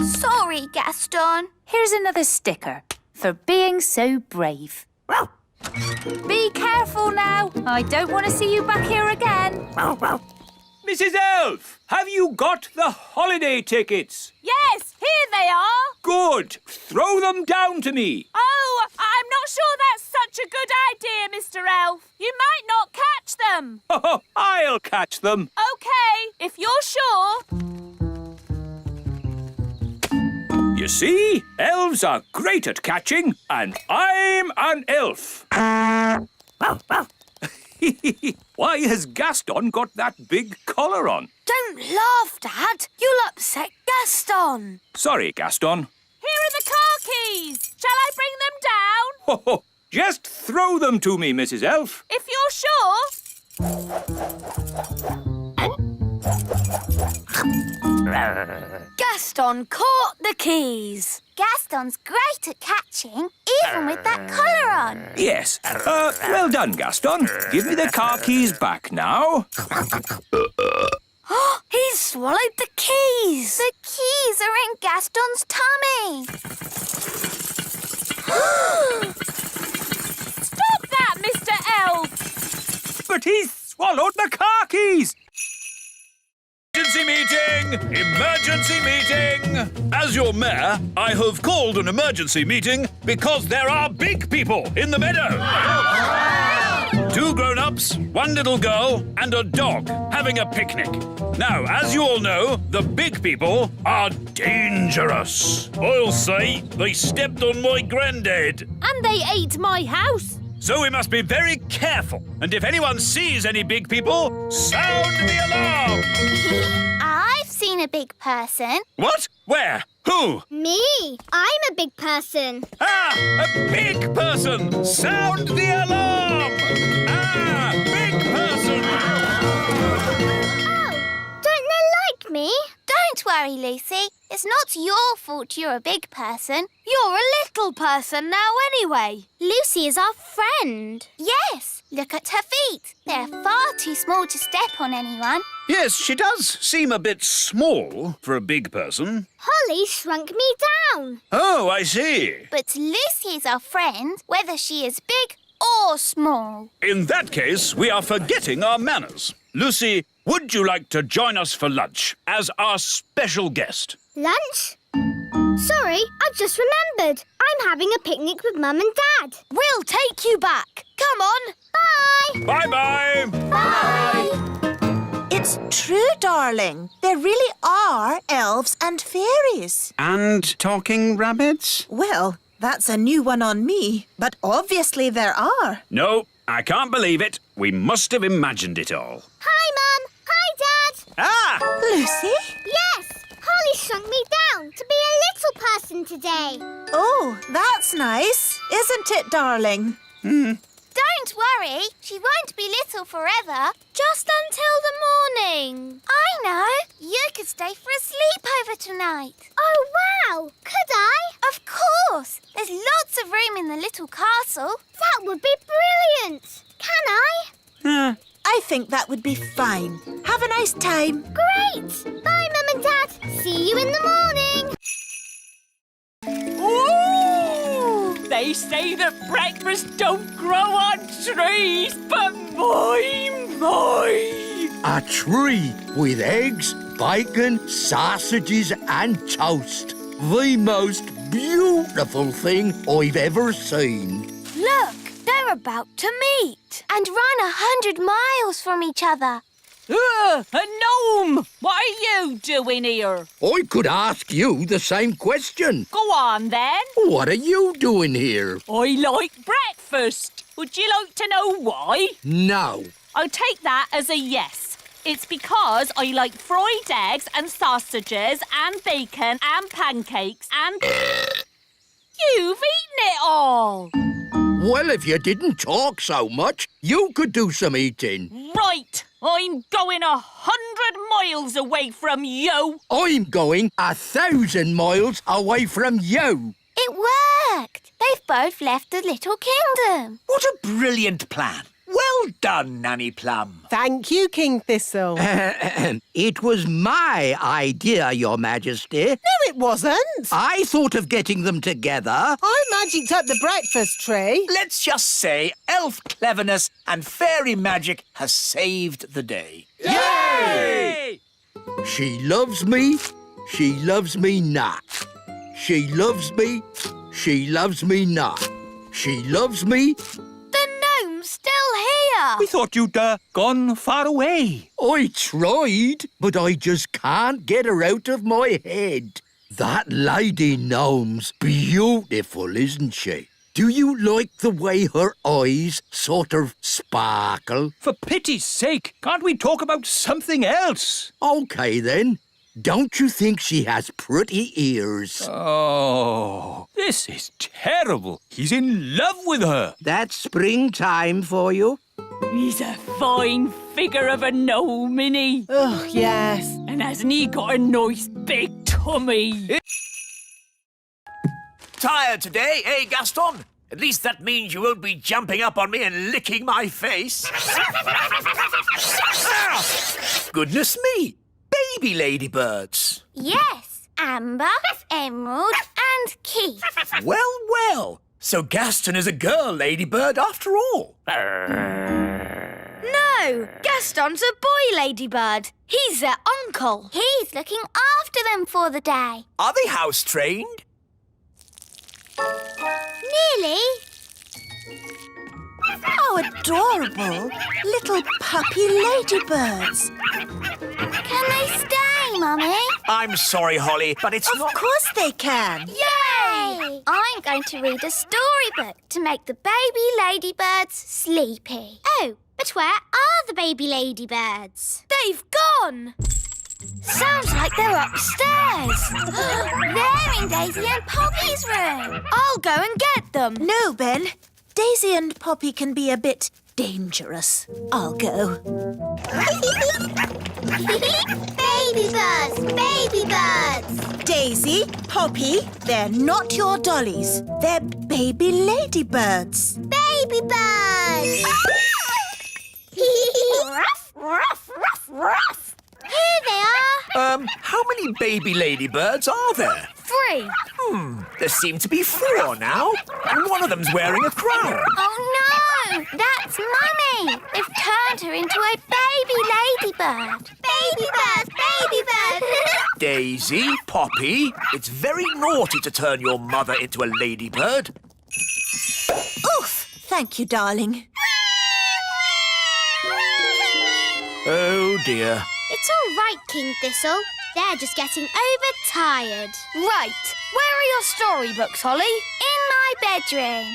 Sorry, Gaston. Here's another sticker for being so brave. Be careful now. I don't want to see you back here again. Mrs. Elf, have you got the holiday tickets? Yes, here they are. Good. Throw them down to me. Oh, I'm not sure that's such a good idea, Mr. Elf. You might not catch them. Oh, I'll catch them. OK, if you're sure. You see, elves are great at catching, and I'm an elf. Why has Gaston got that big collar on? Don't laugh, Dad. You'll upset Gaston. Sorry, Gaston. Here are the car keys. Shall I bring them down? Just throw them to me, Mrs. Elf. If you're sure. Gaston caught the keys. Gaston's great at catching, even with that collar on. Yes. Well done, Gaston. Give me the car keys back now. He's swallowed the keys. The keys are in Gaston's tummy. Stop that, Mr. Elf! But he's swallowed the car keys. Emergency meeting! Emergency meeting! As your mayor, I have called an emergency meeting because there are big people in the meadow. 2 grown-ups, 1 little girl, and a dog having a picnic. Now, as you all know, the big people are dangerous. I'll say they stepped on my granddad. And they ate my house. So we must be very careful. And if anyone sees any big people, sound the alarm. I've seen a big person. What? Where? Who? Me. I'm a big person. Ah! A big person! Sound the alarm! Ah! Big person! Oh, don't they like me? Don't worry, Lucy. It's not your fault you're a big person. You're a little person now anyway. Lucy is our friend. Yes, look at her feet. They're far too small to step on anyone. Yes, she does seem a bit small for a big person. Holly shrunk me down. Oh, I see. But Lucy is our friend, whether she is big or small. In that case, we are forgetting our manners. Lucy, would you like to join us for lunch as our special guest? Lunch? Sorry, I've just remembered. I'm having a picnic with Mum and Dad. We'll take you back. Come on. Bye. Bye-bye. Bye. It's true, darling. There really are elves and fairies. And talking rabbits? Well, that's a new one on me, but obviously there are. No, I can't believe it. We must have imagined it all. Hi, Mum. Hi, Dad. Ah! Lucy? Yes. Holly shrunk me down to be a little person today. Oh, that's nice, isn't it, darling? Don't worry. She won't be little forever. Just until the morning. I know. You could stay for a sleepover tonight. Oh, wow. Could I? Of course. There's lots of room in the little castle. That would be brilliant. Can I? I think that would be fine. Have a nice time. Great. Bye, Mum and Dad. See you in the morning. Ooh! They say that breakfast don't grow on trees, but my. A tree with eggs, bacon, sausages and toast. The most beautiful thing I've ever seen. Look, they're about to meet and run 100 miles from each other. A gnome! What are you doing here? I could ask you the same question. Go on, then. What are you doing here? I like breakfast. Would you like to know why? No. I'll take that as a yes. It's because I like fried eggs and sausages and bacon and pancakes and... You've eaten it all! Well, if you didn't talk so much, you could do some eating. Right! I'm going 100 miles away from you! I'm going 1,000 miles away from you. It worked! They've both left the little kingdom. What a brilliant plan. Well done, Nanny Plum. Thank you, King Thistle. It was my idea, Your Majesty. No, it wasn't. I thought of getting them together. I magicked up the breakfast tree. Let's just say elf cleverness and fairy magic has saved the day. Yay! She loves me. She loves me not. She loves me. She loves me not. She loves me. The gnome's still here. We thought you'd gone far away. I tried, but I just can't get her out of my head. That lady gnome's beautiful, isn't she? Do you like the way her eyes sort of sparkle? For pity's sake, can't we talk about something else? OK, then. Don't you think she has pretty ears? Oh, this is terrible. He's in love with her. That's springtime for you. He's a fine figure of a gnome, isn't he? Oh, yes. And hasn't he got a nice big tummy? Tired today, eh, Gaston? At least that means you won't be jumping up on me and licking my face. Ah! Goodness me! Baby ladybirds. Yes, Amber, Emerald and Keith. Well, well. So Gaston is a girl ladybird after all. No, Gaston's a boy ladybird. He's their uncle. He's looking after them for the day. Are they house trained? Nearly. How adorable. Little puppy ladybirds. Can they stay, Mummy? I'm sorry, Holly, but it's Of course they can. Yay! I'm going to read a storybook to make the baby ladybirds sleepy. Oh, but where are the baby ladybirds? They've gone! Sounds like they're upstairs. They're in Daisy and Poppy's room. I'll go and get them. No, Ben. Daisy and Poppy can be a bit dangerous. I'll go. Baby birds! Baby birds! Daisy, Poppy, they're not your dollies. They're baby ladybirds. Baby birds! Ruff, ruff, ruff, ruff. Here they are! How many baby ladybirds are there? 3. There seem to be 4 now, and one of them's wearing a crown. Oh no! That's Mummy! They've turned her into a baby ladybird. Baby birds! Baby birds! Daisy, Poppy, it's very naughty to turn your mother into a ladybird. Oof! Thank you, darling. Oh dear. It's all right, King Thistle. They're just getting overtired. Right. Where are your storybooks, Holly? In my bedroom.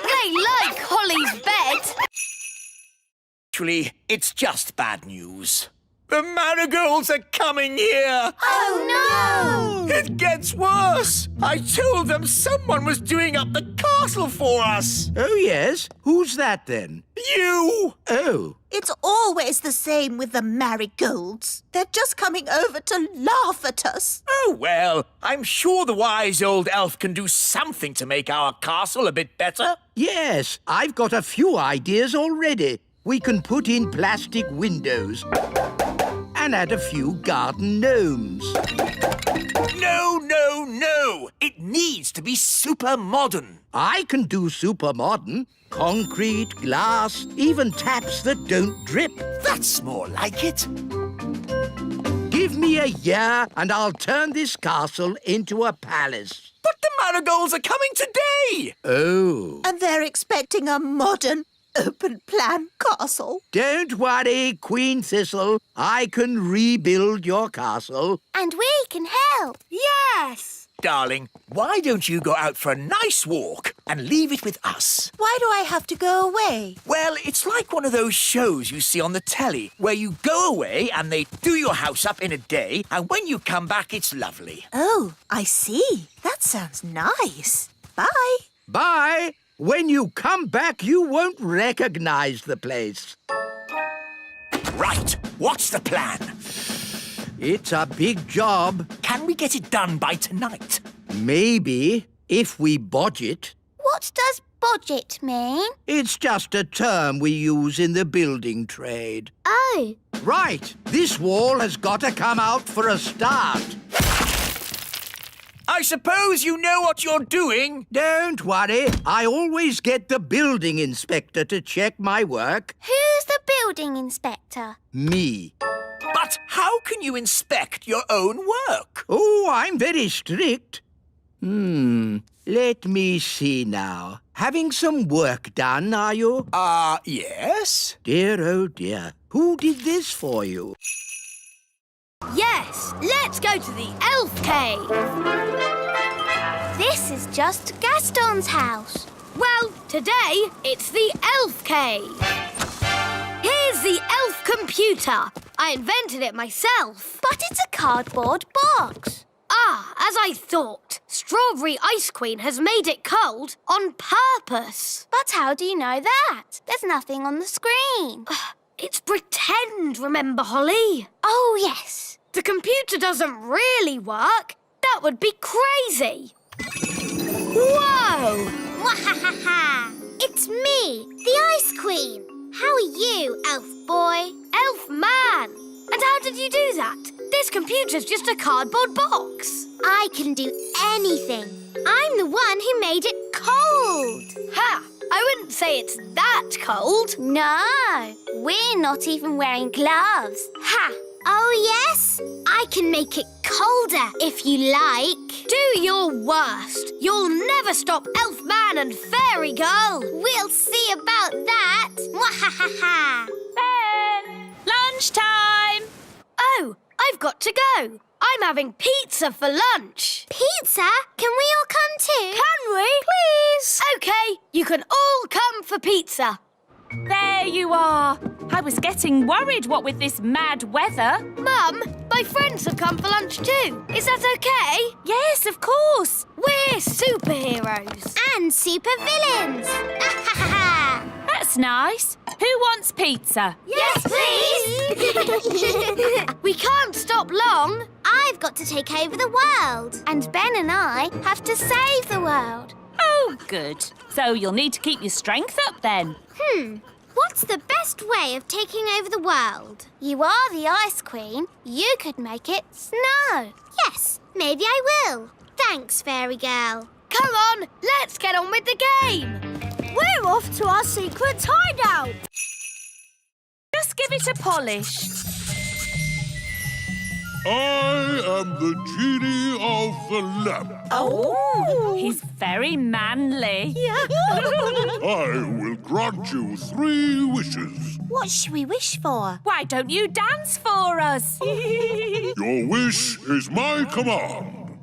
They like Holly's bed. Actually, it's just bad news. The marigolds are coming here! Oh no! It gets worse! I told them someone was doing up the castle for us! Oh, yes? Who's that, then? You! Oh. It's always the same with the marigolds. They're just coming over to laugh at us. Oh, well, I'm sure the wise old elf can do something to make our castle a bit better. Yes, I've got a few ideas already. We can put in plastic windows and add a few garden gnomes. No, no, no! It needs to be super modern. I can do super modern. Concrete, glass, even taps that don't drip. That's more like it. Give me a year and I'll turn this castle into a palace. But the marigolds are coming today! Oh. And they're expecting a modern, open-plan castle. Don't worry, Queen Thistle. I can rebuild your castle. And we can help. Yes! Darling, why don't you go out for a nice walk and leave it with us? Why do I have to go away? Well, it's like one of those shows you see on the telly where you go away and they do your house up in a day, and when you come back, it's lovely. Oh, I see. That sounds nice. Bye. Bye. When you come back, you won't recognize the place. Right. What's the plan? It's a big job. Can we get it done by tonight? Maybe, if we budget. What does budget mean? It's just a term we use in the building trade. Oh. Right. This wall has got to come out for a start. I suppose you know what you're doing. Don't worry. I always get the building inspector to check my work. Who's the building inspector? Me. But how can you inspect your own work? Oh, I'm very strict. Let me see now. Having some work done, are you? Yes. Dear, oh dear. Who did this for you? Yes, let's go to the elf cave. This is just Gaston's house. Well, today it's the elf cave. Here's the elf computer. I invented it myself. But it's a cardboard box. Ah, as I thought. Strawberry Ice Queen has made it cold on purpose. But how do you know that? There's nothing on the screen. It's pretend, remember, Holly? Oh, yes. The computer doesn't really work. That would be crazy. Whoa! Wahahaha! It's me, the Ice Queen. How are you, elf boy? Elf man! And how did you do that? This computer's just a cardboard box. I can do anything. I'm the one who made it cold. Ha! I wouldn't say it's that cold. No, we're not even wearing gloves. Ha! Oh, yes? I can make it colder if you like. Do your worst. You'll never stop Elfman and Fairy Girl. We'll see about that. Mwahaha. Ben! Lunchtime! Oh, I've got to go. I'm having pizza for lunch. Pizza? Can we all come too? Can we? Please. OK, you can all come for pizza. There you are. I was getting worried, what with this mad weather. Mum, my friends have come for lunch too. Is that OK? Yes, of course. We're superheroes. And supervillains. That's nice. Who wants pizza? Yes, please. We can't stop long. I've got to take over the world. And Ben and I have to save the world. Oh, good. So you'll need to keep your strength up then. What's the best way of taking over the world? You are the Ice Queen. You could make it snow. Yes, maybe I will. Thanks, Fairy Girl. Come on, let's get on with the game. We're off to our secret hideout. Just give it a polish. I am the genie of the lamp. Oh, he's very manly. I will grant you 3 wishes. What should we wish for? Why don't you dance for us? Your wish is my command.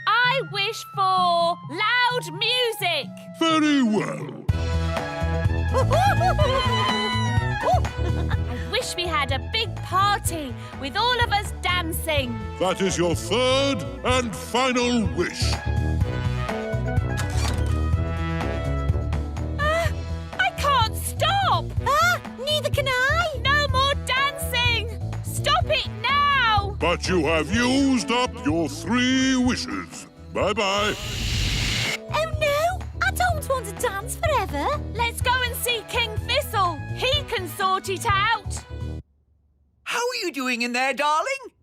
I wish for loud music. Very well. I wish we had a big party with all of us dancing. That is your 3rd and final wish. I can't stop. Neither can I. No more dancing. Stop it now. But you have used up your 3 wishes. Bye-bye. Oh, no. I don't want to dance forever. Let's go and see King Thistle. He can sort it out. How are you doing in there, darling?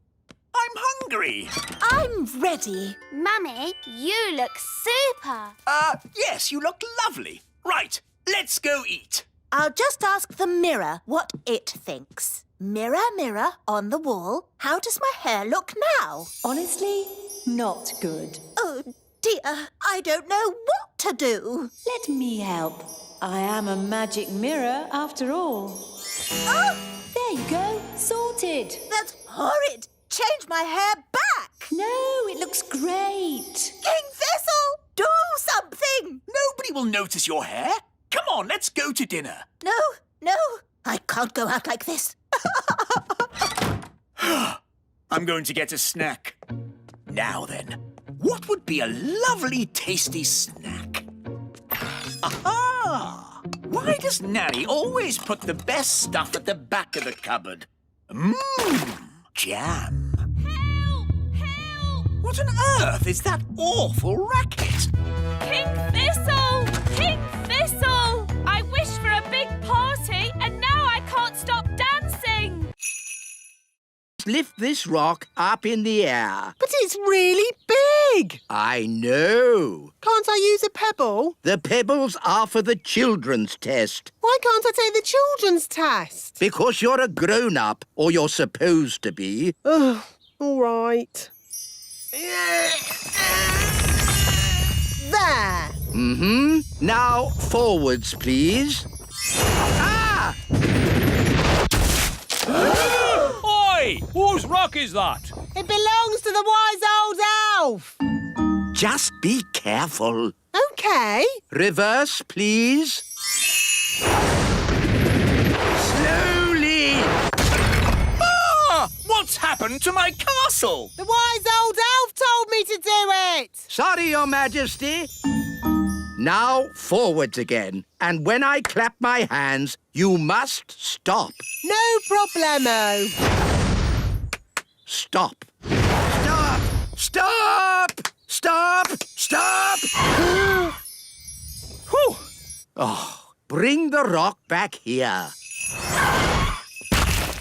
I'm hungry. I'm ready. Mummy, you look super. Yes, you look lovely. Right, let's go eat. I'll just ask the mirror what it thinks. Mirror, mirror on the wall, how does my hair look now? Honestly, not good. Oh, dear, I don't know what to do. Let me help. I am a magic mirror after all. Oh, there you go, sorted. That's horrid. Change my hair back. No, it looks great. King Thistle, do something. Nobody will notice your hair. Come on, let's go to dinner. No, I can't go out like this. I'm going to get a snack. Now then, what would be a lovely, tasty snack? Aha! Why does Nanny always put the best stuff at the back of the cupboard? Jam. Help! Help! What on earth is that awful racket? King Thistle! King Thistle! I wish for a big party and now I can't stop dancing. Lift this rock up in the air. But it's really big. I know. Can't I use a pebble? The pebbles are for the children's test. Why can't I take the children's test? Because you're a grown-up, or you're supposed to be. Oh, all right. There. Now, forwards, please. Ah! Oi! Whose rock is that? It belongs to the wise old elf. Just be careful. OK. Reverse, please. Slowly! What's happened to my castle? The wise old elf told me to do it. Sorry, Your Majesty. Now, forwards again. And when I clap my hands, you must stop. No problemo. Stop. Stop! Stop! Stop! Stop! Whew. Oh, bring the rock back here.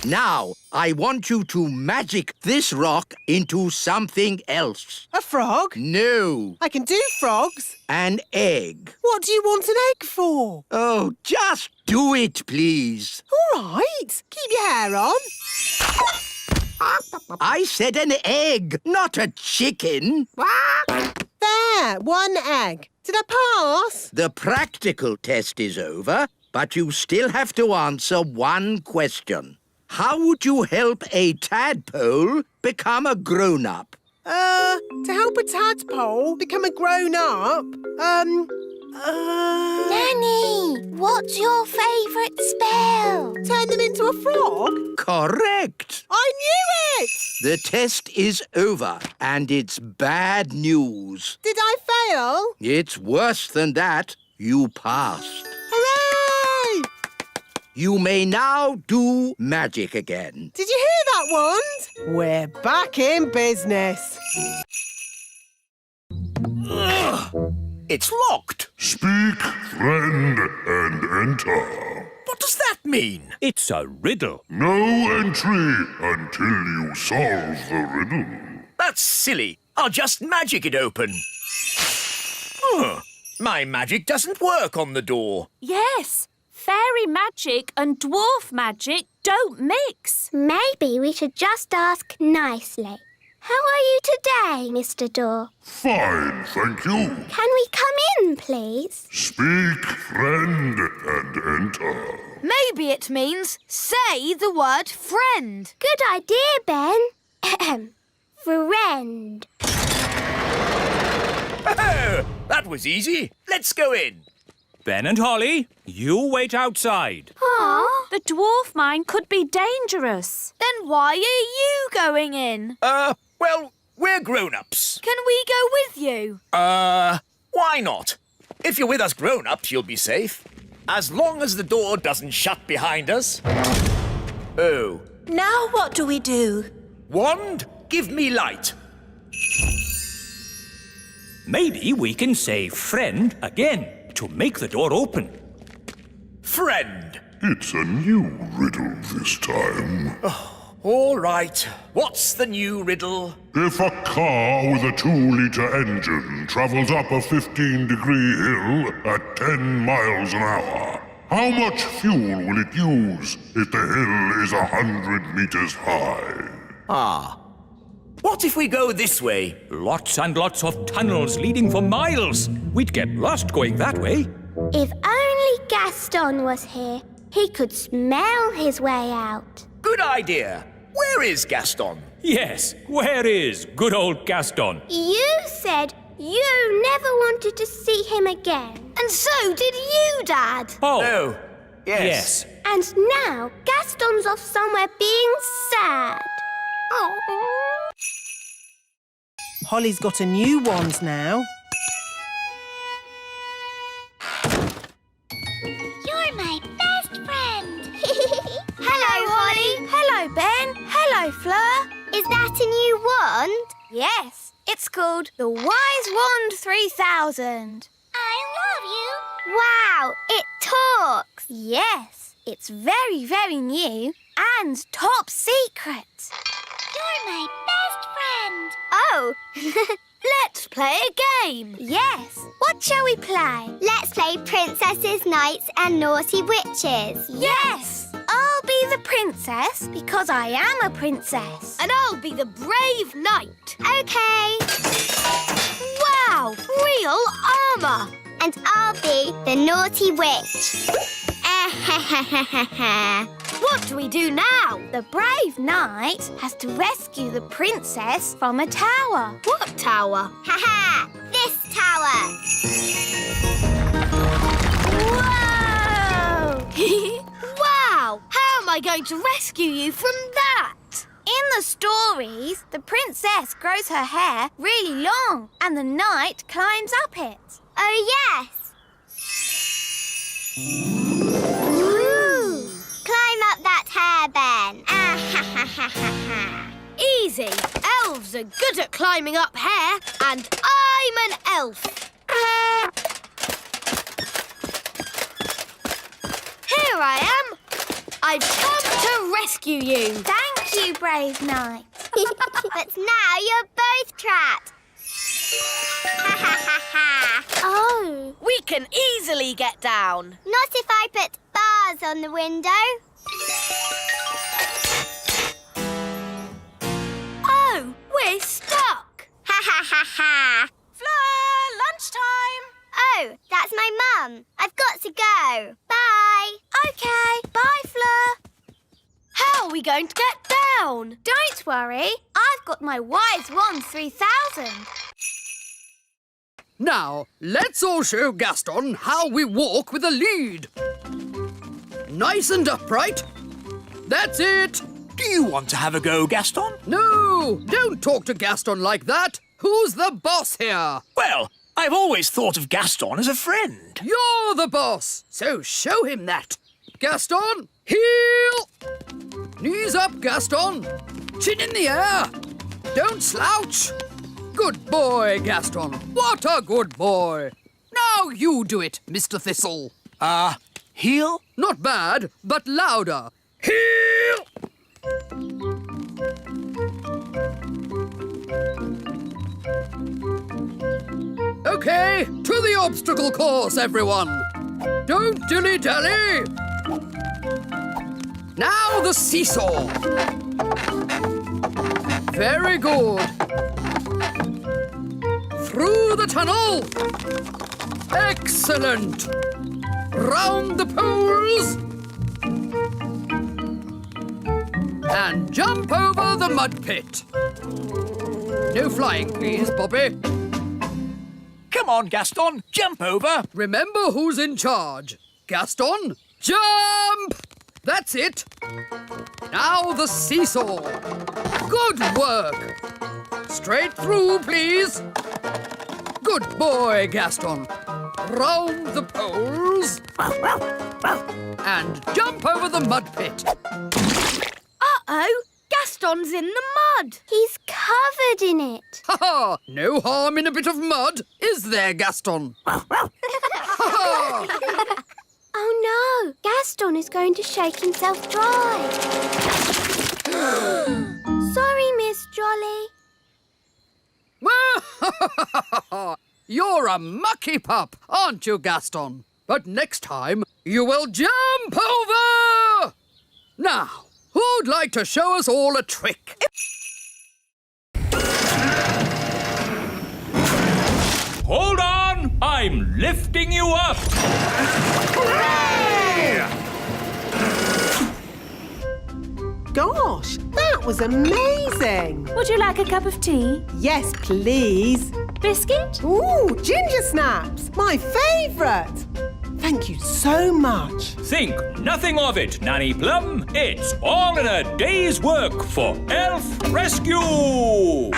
Now, I want you to magic this rock into something else. A frog? No. I can do frogs. An egg. What do you want an egg for? Oh, just do it, please. All right. Keep your hair on. I said an egg, not a chicken. There, 1 egg. Did I pass? The practical test is over, but you still have to answer one question. How would you help a tadpole become a grown-up? To help a tadpole become a grown-up, Nanny, what's your favourite spell? Turn them into a frog? Correct. I knew it! The test is over, and it's bad news. Did I fail? It's worse than that. You passed. Hooray! You may now do magic again. Did you hear that, Wand? We're back in business. It's locked. Speak, friend, and enter. What does that mean? It's a riddle. No entry until you solve the riddle. That's silly. I'll just magic it open. My magic doesn't work on the door. Yes, fairy magic and dwarf magic don't mix. Maybe we should just ask nicely. How are you today, Mr. Door? Fine, thank you. Can we come in, please? Speak, friend, and enter. Maybe it means say the word friend. Good idea, Ben. Friend. Oh, that was easy. Let's go in. Ben and Holly, you wait outside. Aw, the dwarf mine could be dangerous. Then why are you going in? Well, we're grown-ups. Can we go with you? Why not? If you're with us grown-ups, you'll be safe. As long as the door doesn't shut behind us. Oh. Now what do we do? Wand, give me light. Maybe we can say friend again to make the door open. Friend. It's a new riddle this time. All right. What's the new riddle? If a car with a 2-litre engine travels up a 15-degree hill at 10 miles an hour, how much fuel will it use if the hill is 100 meters high? What if we go this way? Lots and lots of tunnels leading for miles. We'd get lost going that way. If only Gaston was here, he could smell his way out. Good idea. Where is Gaston? Yes, where is good old Gaston? You said you never wanted to see him again. And so did you, Dad. Oh, yes. And now Gaston's off somewhere being sad. Oh. Holly's got a new wand now. You're my best friend. Hello, Holly. Hello, Ben. Hello, Fleur. Is that a new wand? Yes, it's called the Wise Wand 3000. I love you. Wow, it talks. Yes, it's very, very new and top secret. You're my best friend. Oh, let's play a game. Yes, what shall we play? Let's play Princesses, Knights and Naughty Witches. Yes, I'll be the princess because I am a princess. And I'll be the brave knight. Okay. Wow, real armour. And I'll be the naughty witch. What do we do now? The brave knight has to rescue the princess from a tower. What tower? Ha! This tower. Whoa! Wow! How am I going to rescue you from that? In the stories, the princess grows her hair really long and the knight climbs up it. Oh, yes. Ooh. Climb up that hair, Ben. Easy. Elves are good at climbing up hair, and I'm an elf. Here I am. I've come to rescue you. Thank you, brave knight. But now you're both trapped. Oh. We can easily get down. Not if I put bars on the window. Ha ha ha! Fleur, lunchtime! Oh, that's my mum. I've got to go. Bye. OK, bye, Fleur. How are we going to get down? Don't worry, I've got my Wise Wand 3000. Now, let's all show Gaston how we walk with a lead. Nice and upright. That's it. Do you want to have a go, Gaston? No, don't talk to Gaston like that. Who's the boss here? Well, I've always thought of Gaston as a friend. You're the boss, so show him that. Gaston, heel! Knees up, Gaston. Chin in the air. Don't slouch. Good boy, Gaston. What a good boy. Now you do it, Mr. Thistle. Heel? Not bad, but louder. Heel! OK, to the obstacle course, everyone. Don't dilly-dally. Now the seesaw. Very good. Through the tunnel. Excellent. Round the poles. And jump over the mud pit. No flying, please, Bobby. Come on, Gaston, jump over. Remember who's in charge. Gaston, jump! That's it. Now the seesaw. Good work. Straight through, please. Good boy, Gaston. Round the poles. And jump over the mud pit. Uh-oh, Gaston's in the mud. He's covered in it. Ha ha! No harm in a bit of mud, is there, Gaston? Oh no, Gaston is going to shake himself dry. Sorry, Miss Jolly. You're a mucky pup, aren't you, Gaston? But next time, you will jump over! Now, who'd like to show us all a trick? Hold on! I'm lifting you up! Gosh, that was amazing! Would you like a cup of tea? Yes, please. Biscuit? Ooh, ginger snaps! My favourite! Thank you so much. Think nothing of it, Nanny Plum. It's all in a day's work for Elf Rescue!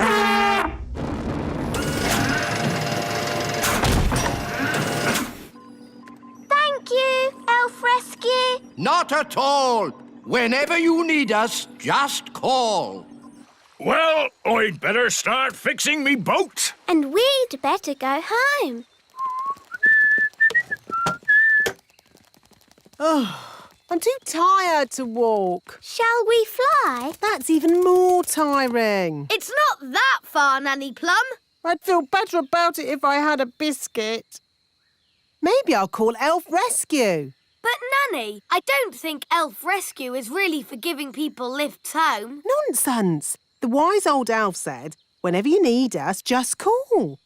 Thank you, Elf Rescue. Not at all. Whenever you need us, just call. Well, I'd better start fixing me boat. And we'd better go home. Oh, I'm too tired to walk. Shall we fly? That's even more tiring. It's not that far, Nanny Plum. I'd feel better about it if I had a biscuit. Maybe I'll call Elf Rescue. But, Nanny, I don't think Elf Rescue is really for giving people lifts home. Nonsense. The wise old elf said, whenever you need us, just call.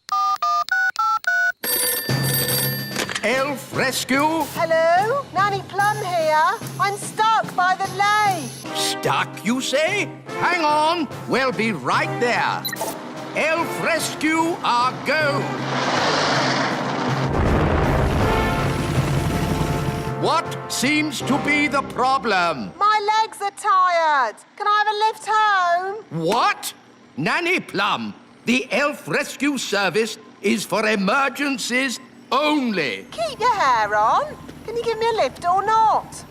Elf Rescue? Hello? Nanny Plum here. I'm stuck by the lake. Stuck, you say? Hang on. We'll be right there. Elf Rescue, our go. What seems to be the problem? My legs are tired. Can I have a lift home? What? Nanny Plum, the Elf Rescue Service is for emergencies only. Keep your hair on. Can you give me a lift or not?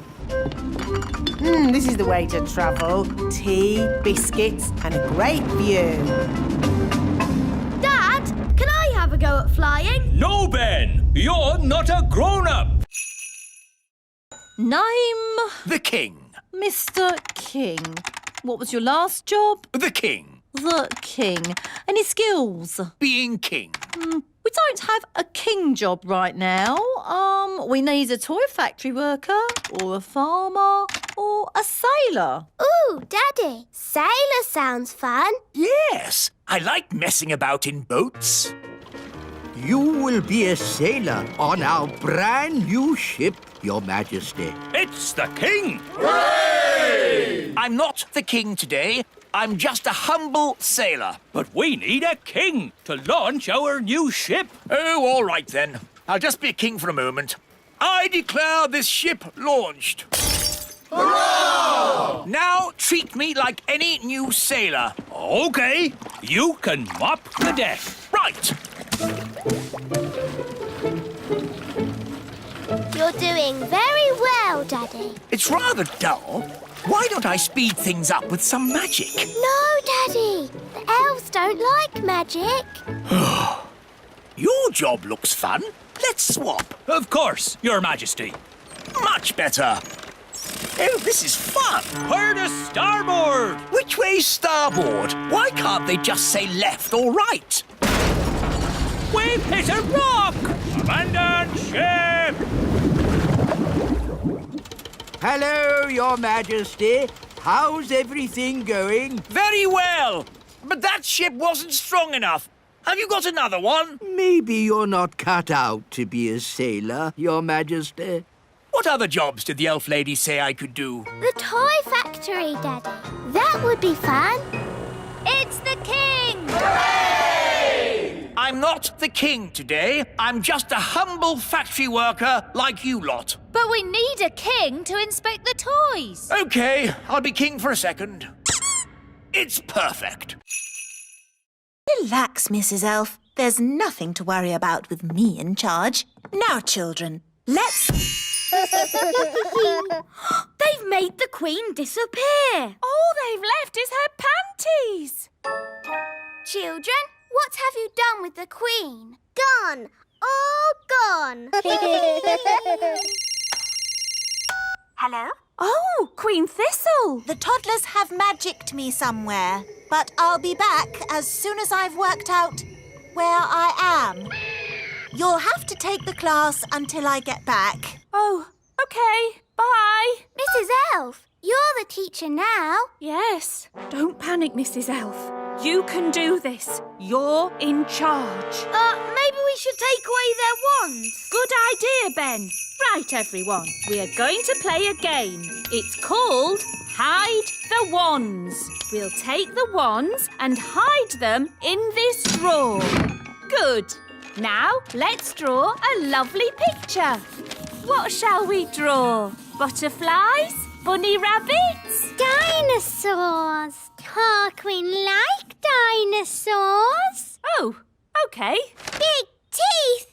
This is the way to travel. Tea, biscuits, and a great view. Dad, can I have a go at flying? No, Ben! You're not a grown-up! Name? The King. Mr. King. What was your last job? The King. The King. Any skills? Being king. We don't have a king job right now. We need a toy factory worker or a farmer or a sailor. Ooh, Daddy, sailor sounds fun. Yes, I like messing about in boats. You will be a sailor on our brand new ship, Your Majesty. It's the king! Hooray! I'm not the king today. I'm just a humble sailor. But we need a king to launch our new ship. Oh, all right then. I'll just be a king for a moment. I declare this ship launched. Hurrah! Now treat me like any new sailor. OK. You can mop the deck. Right. You're doing very well, Daddy. It's rather dull. Why don't I speed things up with some magic? No, Daddy. The elves don't like magic. Your job looks fun. Let's swap. Of course, Your Majesty. Much better. Oh, this is fun. Where to starboard? Which way's starboard? Why can't they just say left or right? We've hit a rock! Abandon ship! Hello, Your Majesty. How's everything going? Very well. But that ship wasn't strong enough. Have you got another one? Maybe you're not cut out to be a sailor, Your Majesty. What other jobs did the elf lady say I could do? The toy factory, Daddy. That would be fun. It's the king! Hooray! I'm not the king today. I'm just a humble factory worker like you lot. But we need a king to inspect the toys. OK, I'll be king for a second. It's perfect. Relax, Mrs. Elf. There's nothing to worry about with me in charge. Now, children, let's... They've made the Queen disappear. All they've left is her panties. Children, what have you done with the Queen? Gone. All gone. Hello? Oh, Queen Thistle. The toddlers have magicked me somewhere, but I'll be back as soon as I've worked out where I am. You'll have to take the class until I get back. Oh, OK. Bye. Mrs. Elf, you're the teacher now. Yes. Don't panic, Mrs. Elf. You can do this. You're in charge. Maybe we should take away their wands. Good idea, Ben. Right, everyone. We are going to play a game. It's called Hide the Wands. We'll take the wands and hide them in this drawer. Good. Now, let's draw a lovely picture. What shall we draw? Butterflies? Bunny rabbits? Dinosaurs. Our Queen like dinosaurs. Oh, OK. Big teeth.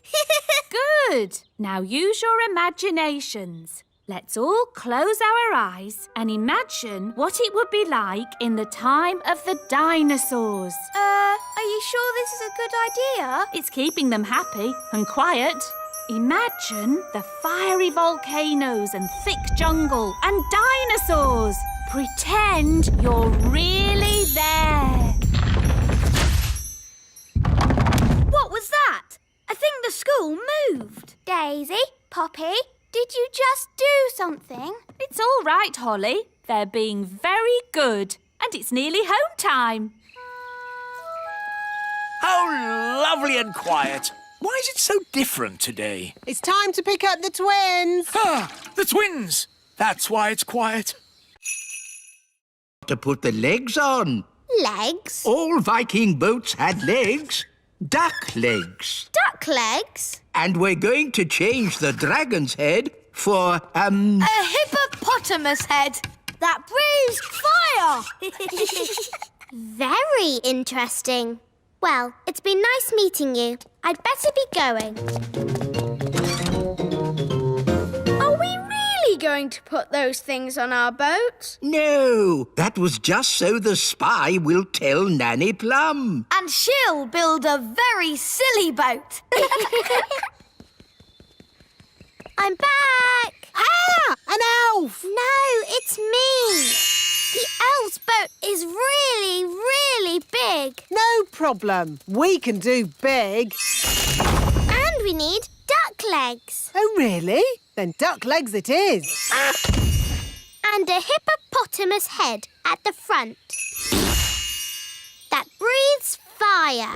Good. Now use your imaginations. Let's all close our eyes and imagine what it would be like in the time of the dinosaurs. Are you sure this is a good idea? It's keeping them happy and quiet. Imagine the fiery volcanoes and thick jungle and dinosaurs. Pretend you're really there. What was that? I think the school moved. Daisy, Poppy, did you just do something? It's all right, Holly. They're being very good. And it's nearly home time. How lovely and quiet. Why is it so different today? It's time to pick up the twins. Ah, the twins. That's why it's quiet. To put the legs on. Legs? All Viking boats had legs. Duck legs. Duck legs? And we're going to change the dragon's head for, A hippopotamus head that breathes fire. Very interesting. Well, it's been nice meeting you. I'd better be going. Are we really going to put those things on our boat? No, that was just so the spy will tell Nanny Plum. And she'll build a very silly boat. I'm back. Ah! An elf! No, it's me. The elf's boat is really, really big. No problem. We can do big. And we need duck legs. Oh, really? Then duck legs it is. And a hippopotamus head at the front. That breathes fire.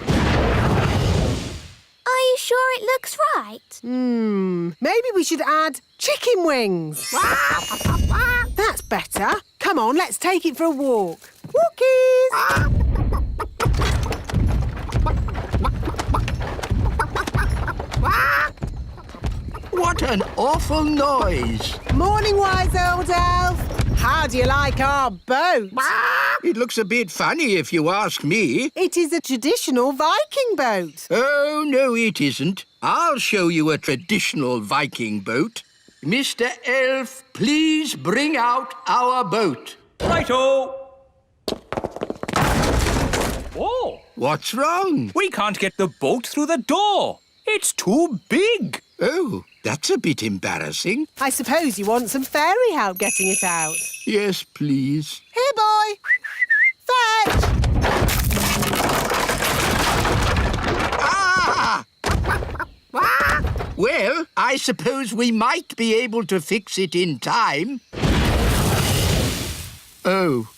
Are you sure it looks right? Maybe we should add chicken wings. That's better. Come on, let's take it for a walk. Walkies! What an awful noise. Morning, wise old elf. How do you like our boat? It looks a bit funny if you ask me. It is a traditional Viking boat. Oh, no, it isn't. I'll show you a traditional Viking boat. Mr. Elf, please bring out our boat. Righto! Oh! What's wrong? We can't get the boat through the door. It's too big. Oh, that's a bit embarrassing. I suppose you want some fairy help getting it out. Yes, please. Here, boy. Fetch! Ah! Well, I suppose we might be able to fix it in time. Oh.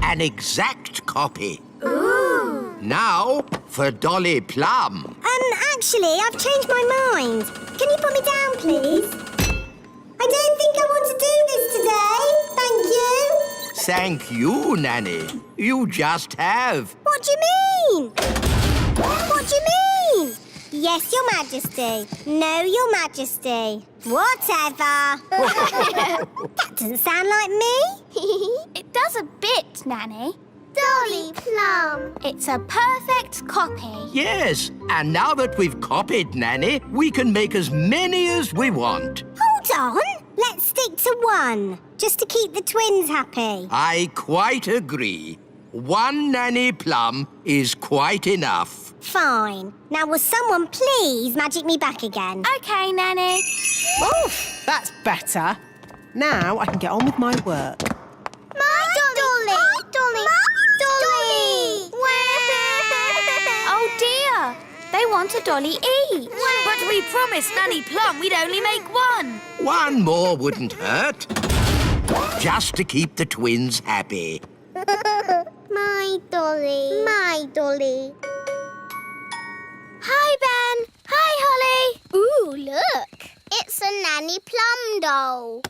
An exact copy. Ooh. Now for Dolly Plum. Actually, I've changed my mind. Can you put me down, please? I don't think I want to do this today. Thank you. Thank you, Nanny. You just have. What do you mean? What do you mean? Yes, Your Majesty. No, Your Majesty. Whatever. That doesn't sound like me. It does a bit, Nanny. Dolly Plum. It's a perfect copy. Yes, and now that we've copied Nanny, we can make as many as we want. Hold on. Let's stick to one, just to keep the twins happy. I quite agree. One Nanny Plum is quite enough. Fine. Now will someone please magic me back again? OK, Nanny. Oof, that's better. Now I can get on with my work. My Dolly! Dolly! Dolly! Oh dear! They want a dolly each. But we promised Nanny Plum we'd only make one. One more wouldn't hurt. Just to keep the twins happy. My Dolly. My Dolly. Hi, Ben. Hi, Holly. Ooh, look. It's a Nanny Plum doll.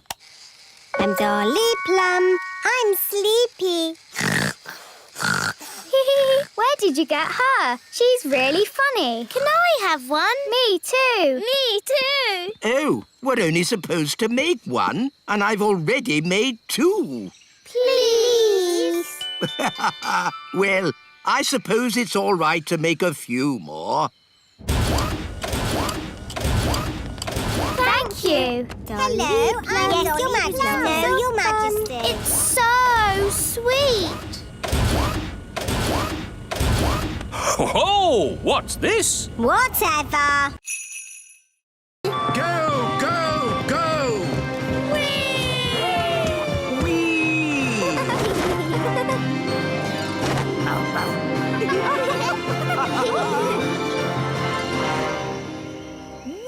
I'm Dolly Plum. I'm sleepy. Where did you get her? She's really funny. Can I have one? Me too. Me too. Oh, we're only supposed to make one, and I've already made two. Please. Well, I suppose it's all right to make a few more. Thank you. Hello, I'm yes, Your Majesty. No, Your Majesty. It's so sweet. Ho-ho! What's this? Whatever. Go, go, go!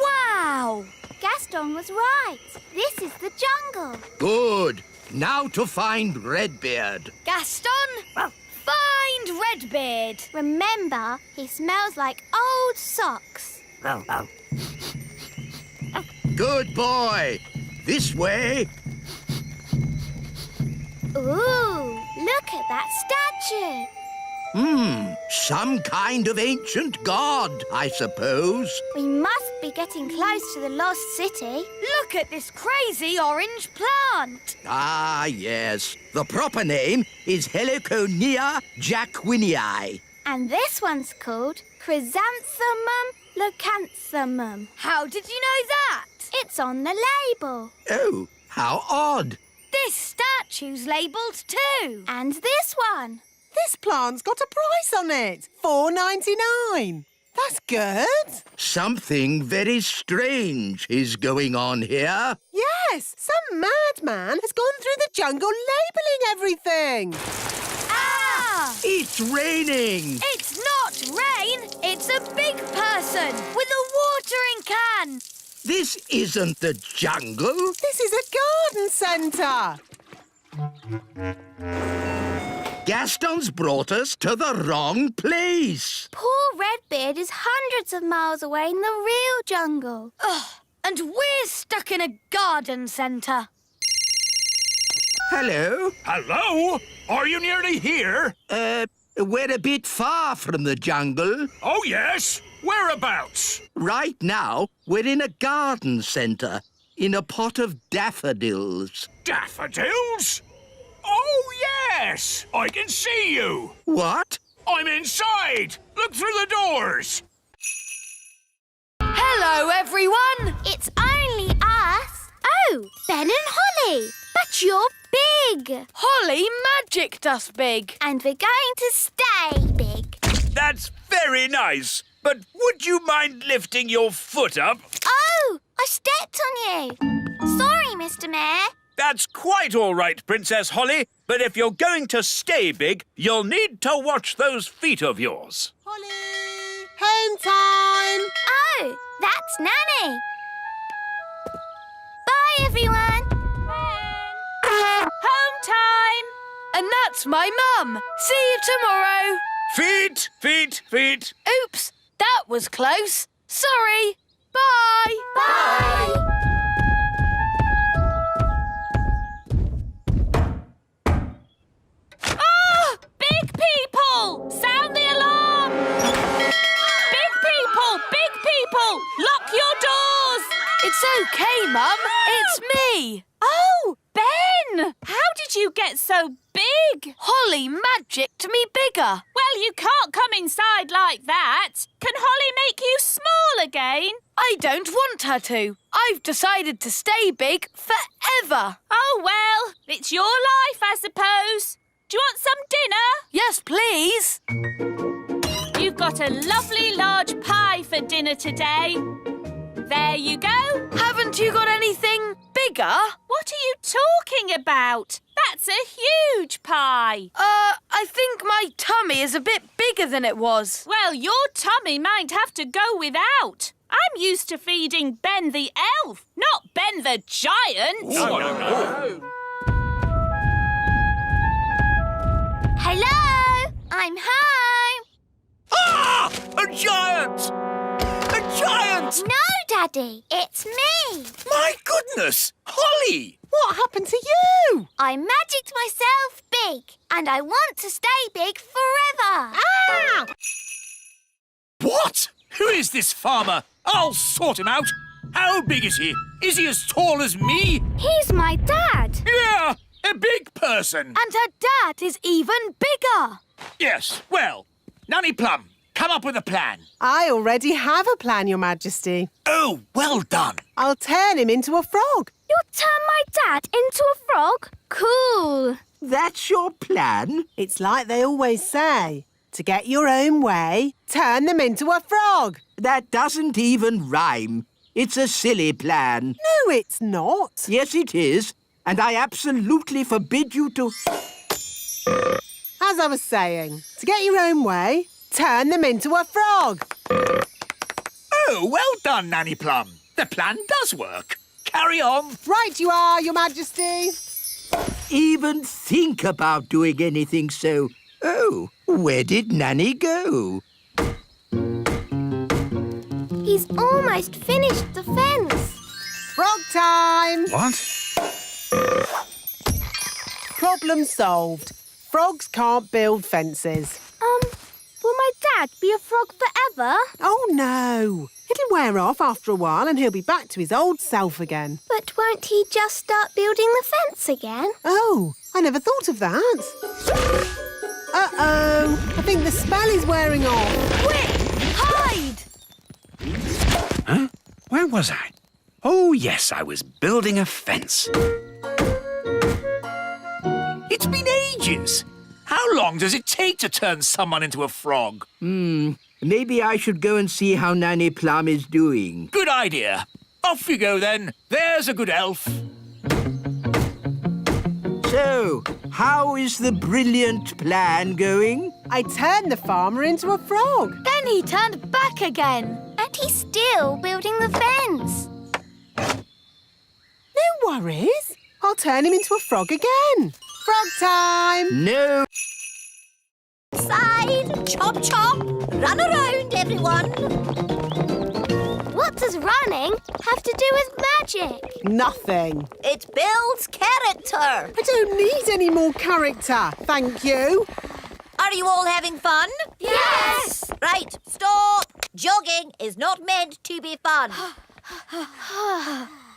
Wow! Gaston was right. This is the jungle. Good. Now to find Redbeard. Gaston, find Redbeard. Remember, he smells like old socks. Good boy. This way. Ooh, look at that statue. Some kind of ancient god, I suppose. We must be getting close to the lost city. Look at this crazy orange plant. Ah, yes. The proper name is Heliconia jacquinii. And this one's called Chrysanthemum leucanthemum. How did you know that? It's on the label. Oh, how odd. This statue's labelled too. And this one. This plant's got a price on it. $4.99. That's good. Something very strange is going on here. Yes, some madman has gone through the jungle labelling everything. Ah! It's raining. It's not rain. It's a big person with a watering can. This isn't the jungle. This is a garden centre. Gaston's brought us to the wrong place. Poor Redbeard is hundreds of miles away in the real jungle. Ugh, and we're stuck in a garden centre. Hello? Hello? Are you nearly here? We're a bit far from the jungle. Oh, yes. Whereabouts? Right now, we're in a garden centre, in a pot of daffodils. Daffodils? Oh, yes! I can see you. What? I'm inside. Look through the doors. Hello, everyone. It's only us. Oh, Ben and Holly. But you're big. Holly magicked us big. And we're going to stay big. That's very nice. But would you mind lifting your foot up? Oh, I stepped on you. Sorry, Mr. Mayor. That's quite all right, Princess Holly. But if you're going to stay big, you'll need to watch those feet of yours. Holly, home time. Oh, that's Nanny. Bye, everyone. Home time! And that's my mum. See you tomorrow. Feet, feet, feet. Oops, that was close. Sorry. Bye. Bye. Ah! Big people! Sound the alarm! Big people! Lock your doors! It's okay, Mum. It's me. Oh, Ben! How did you get so big? Holly magicked me bigger. Well, you can't come inside like that. Can Holly make you small again? I don't want her to. I've decided to stay big forever. Oh, well, it's your life, I suppose. Do you want some dinner? Yes, please. You've got a lovely large pie for dinner today. There you go. Haven't you got anything bigger? What are you talking about? That's a huge pie. I think my tummy is a bit bigger than it was. Well, your tummy might have to go without. I'm used to feeding Ben the elf, not Ben the giant. No. Hello, I'm home. Ah! A giant! A giant! No, Daddy, it's me. My goodness! Holly! What happened to you? I magicked myself big, and I want to stay big forever. Ah! What? Who is this farmer? I'll sort him out. How big is he? Is he as tall as me? He's my dad. Yeah, a big person. And her dad is even bigger. Yes, well, Nanny Plum, come up with a plan. I already have a plan, Your Majesty. Oh, well done. I'll turn him into a frog. You'll turn my dad into a frog? Cool. That's your plan? It's like they always say. To get your own way, turn them into a frog. That doesn't even rhyme. It's a silly plan. No, it's not. Yes, it is. And I absolutely forbid you to... As I was saying, to get your own way, turn them into a frog. Oh, well done, Nanny Plum. The plan does work. Carry on. Right you are, Your Majesty. Even think about doing anything so... Oh, where did Nanny go? He's almost finished the fence. Frog time. What? Problem solved. Frogs can't build fences. Will my dad be a frog forever? Oh, no. It'll wear off after a while and he'll be back to his old self again. But won't he just start building the fence again? Oh, I never thought of that. Uh-oh. I think the spell is wearing off. Quick, hide! Huh? Where was I? Oh, yes, I was building a fence. It's been ages. How long does it take to turn someone into a frog? Maybe I should go and see how Nanny Plum is doing. Good idea. Off you go then. There's a good elf. So, how is the brilliant plan going? I turned the farmer into a frog. Then he turned back again. And he's still building the fence. No worries. I'll turn him into a frog again. Frog time! No. Side, chop chop, run around, everyone. What does running have to do with magic? Nothing. It builds character. I don't need any more character, thank you. Are you all having fun? Yes! Right, stop. Jogging is not meant to be fun.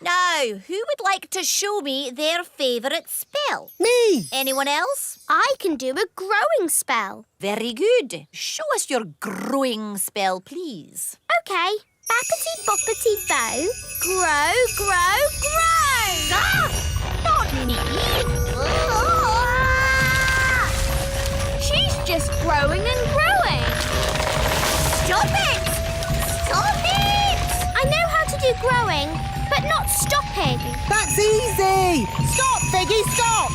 Now, who would like to show me their favourite spell? Me! Anyone else? I can do a growing spell. Very good. Show us your growing spell, please. Okay. Bappity boppity bow. Grow, grow, grow! Ah! Not me! She's just growing and growing. Stop it! Stop it! I know how to do growing, but not stopping. That's easy! Stop, Figgy, stop!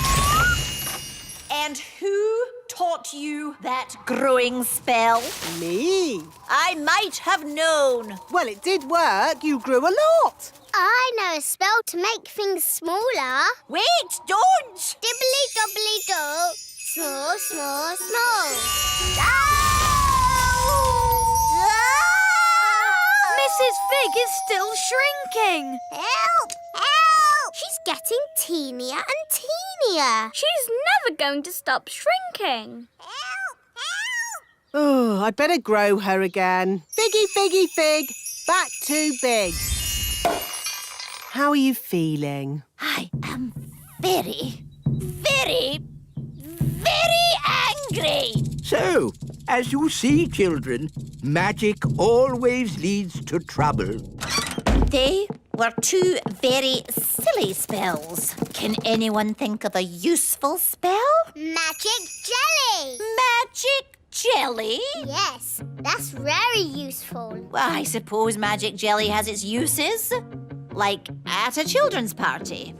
And who taught you that growing spell? Me. I might have known. Well, it did work. You grew a lot. I know a spell to make things smaller. Wait, don't! Dibbly dobbly do. Small, small, small. Mrs. Fig is still shrinking. Help! Help! She's getting teenier and teenier. She's never going to stop shrinking. Oh, I'd better grow her again. Figgy, Figgy, Fig. Back too big. How are you feeling? I am very, very, very angry. So, as you see, children, magic always leads to trouble. They were two very silly spells. Can anyone think of a useful spell? Magic jelly. Magic jelly? Yes, that's very useful. Well, I suppose magic jelly has its uses. Like at a children's party.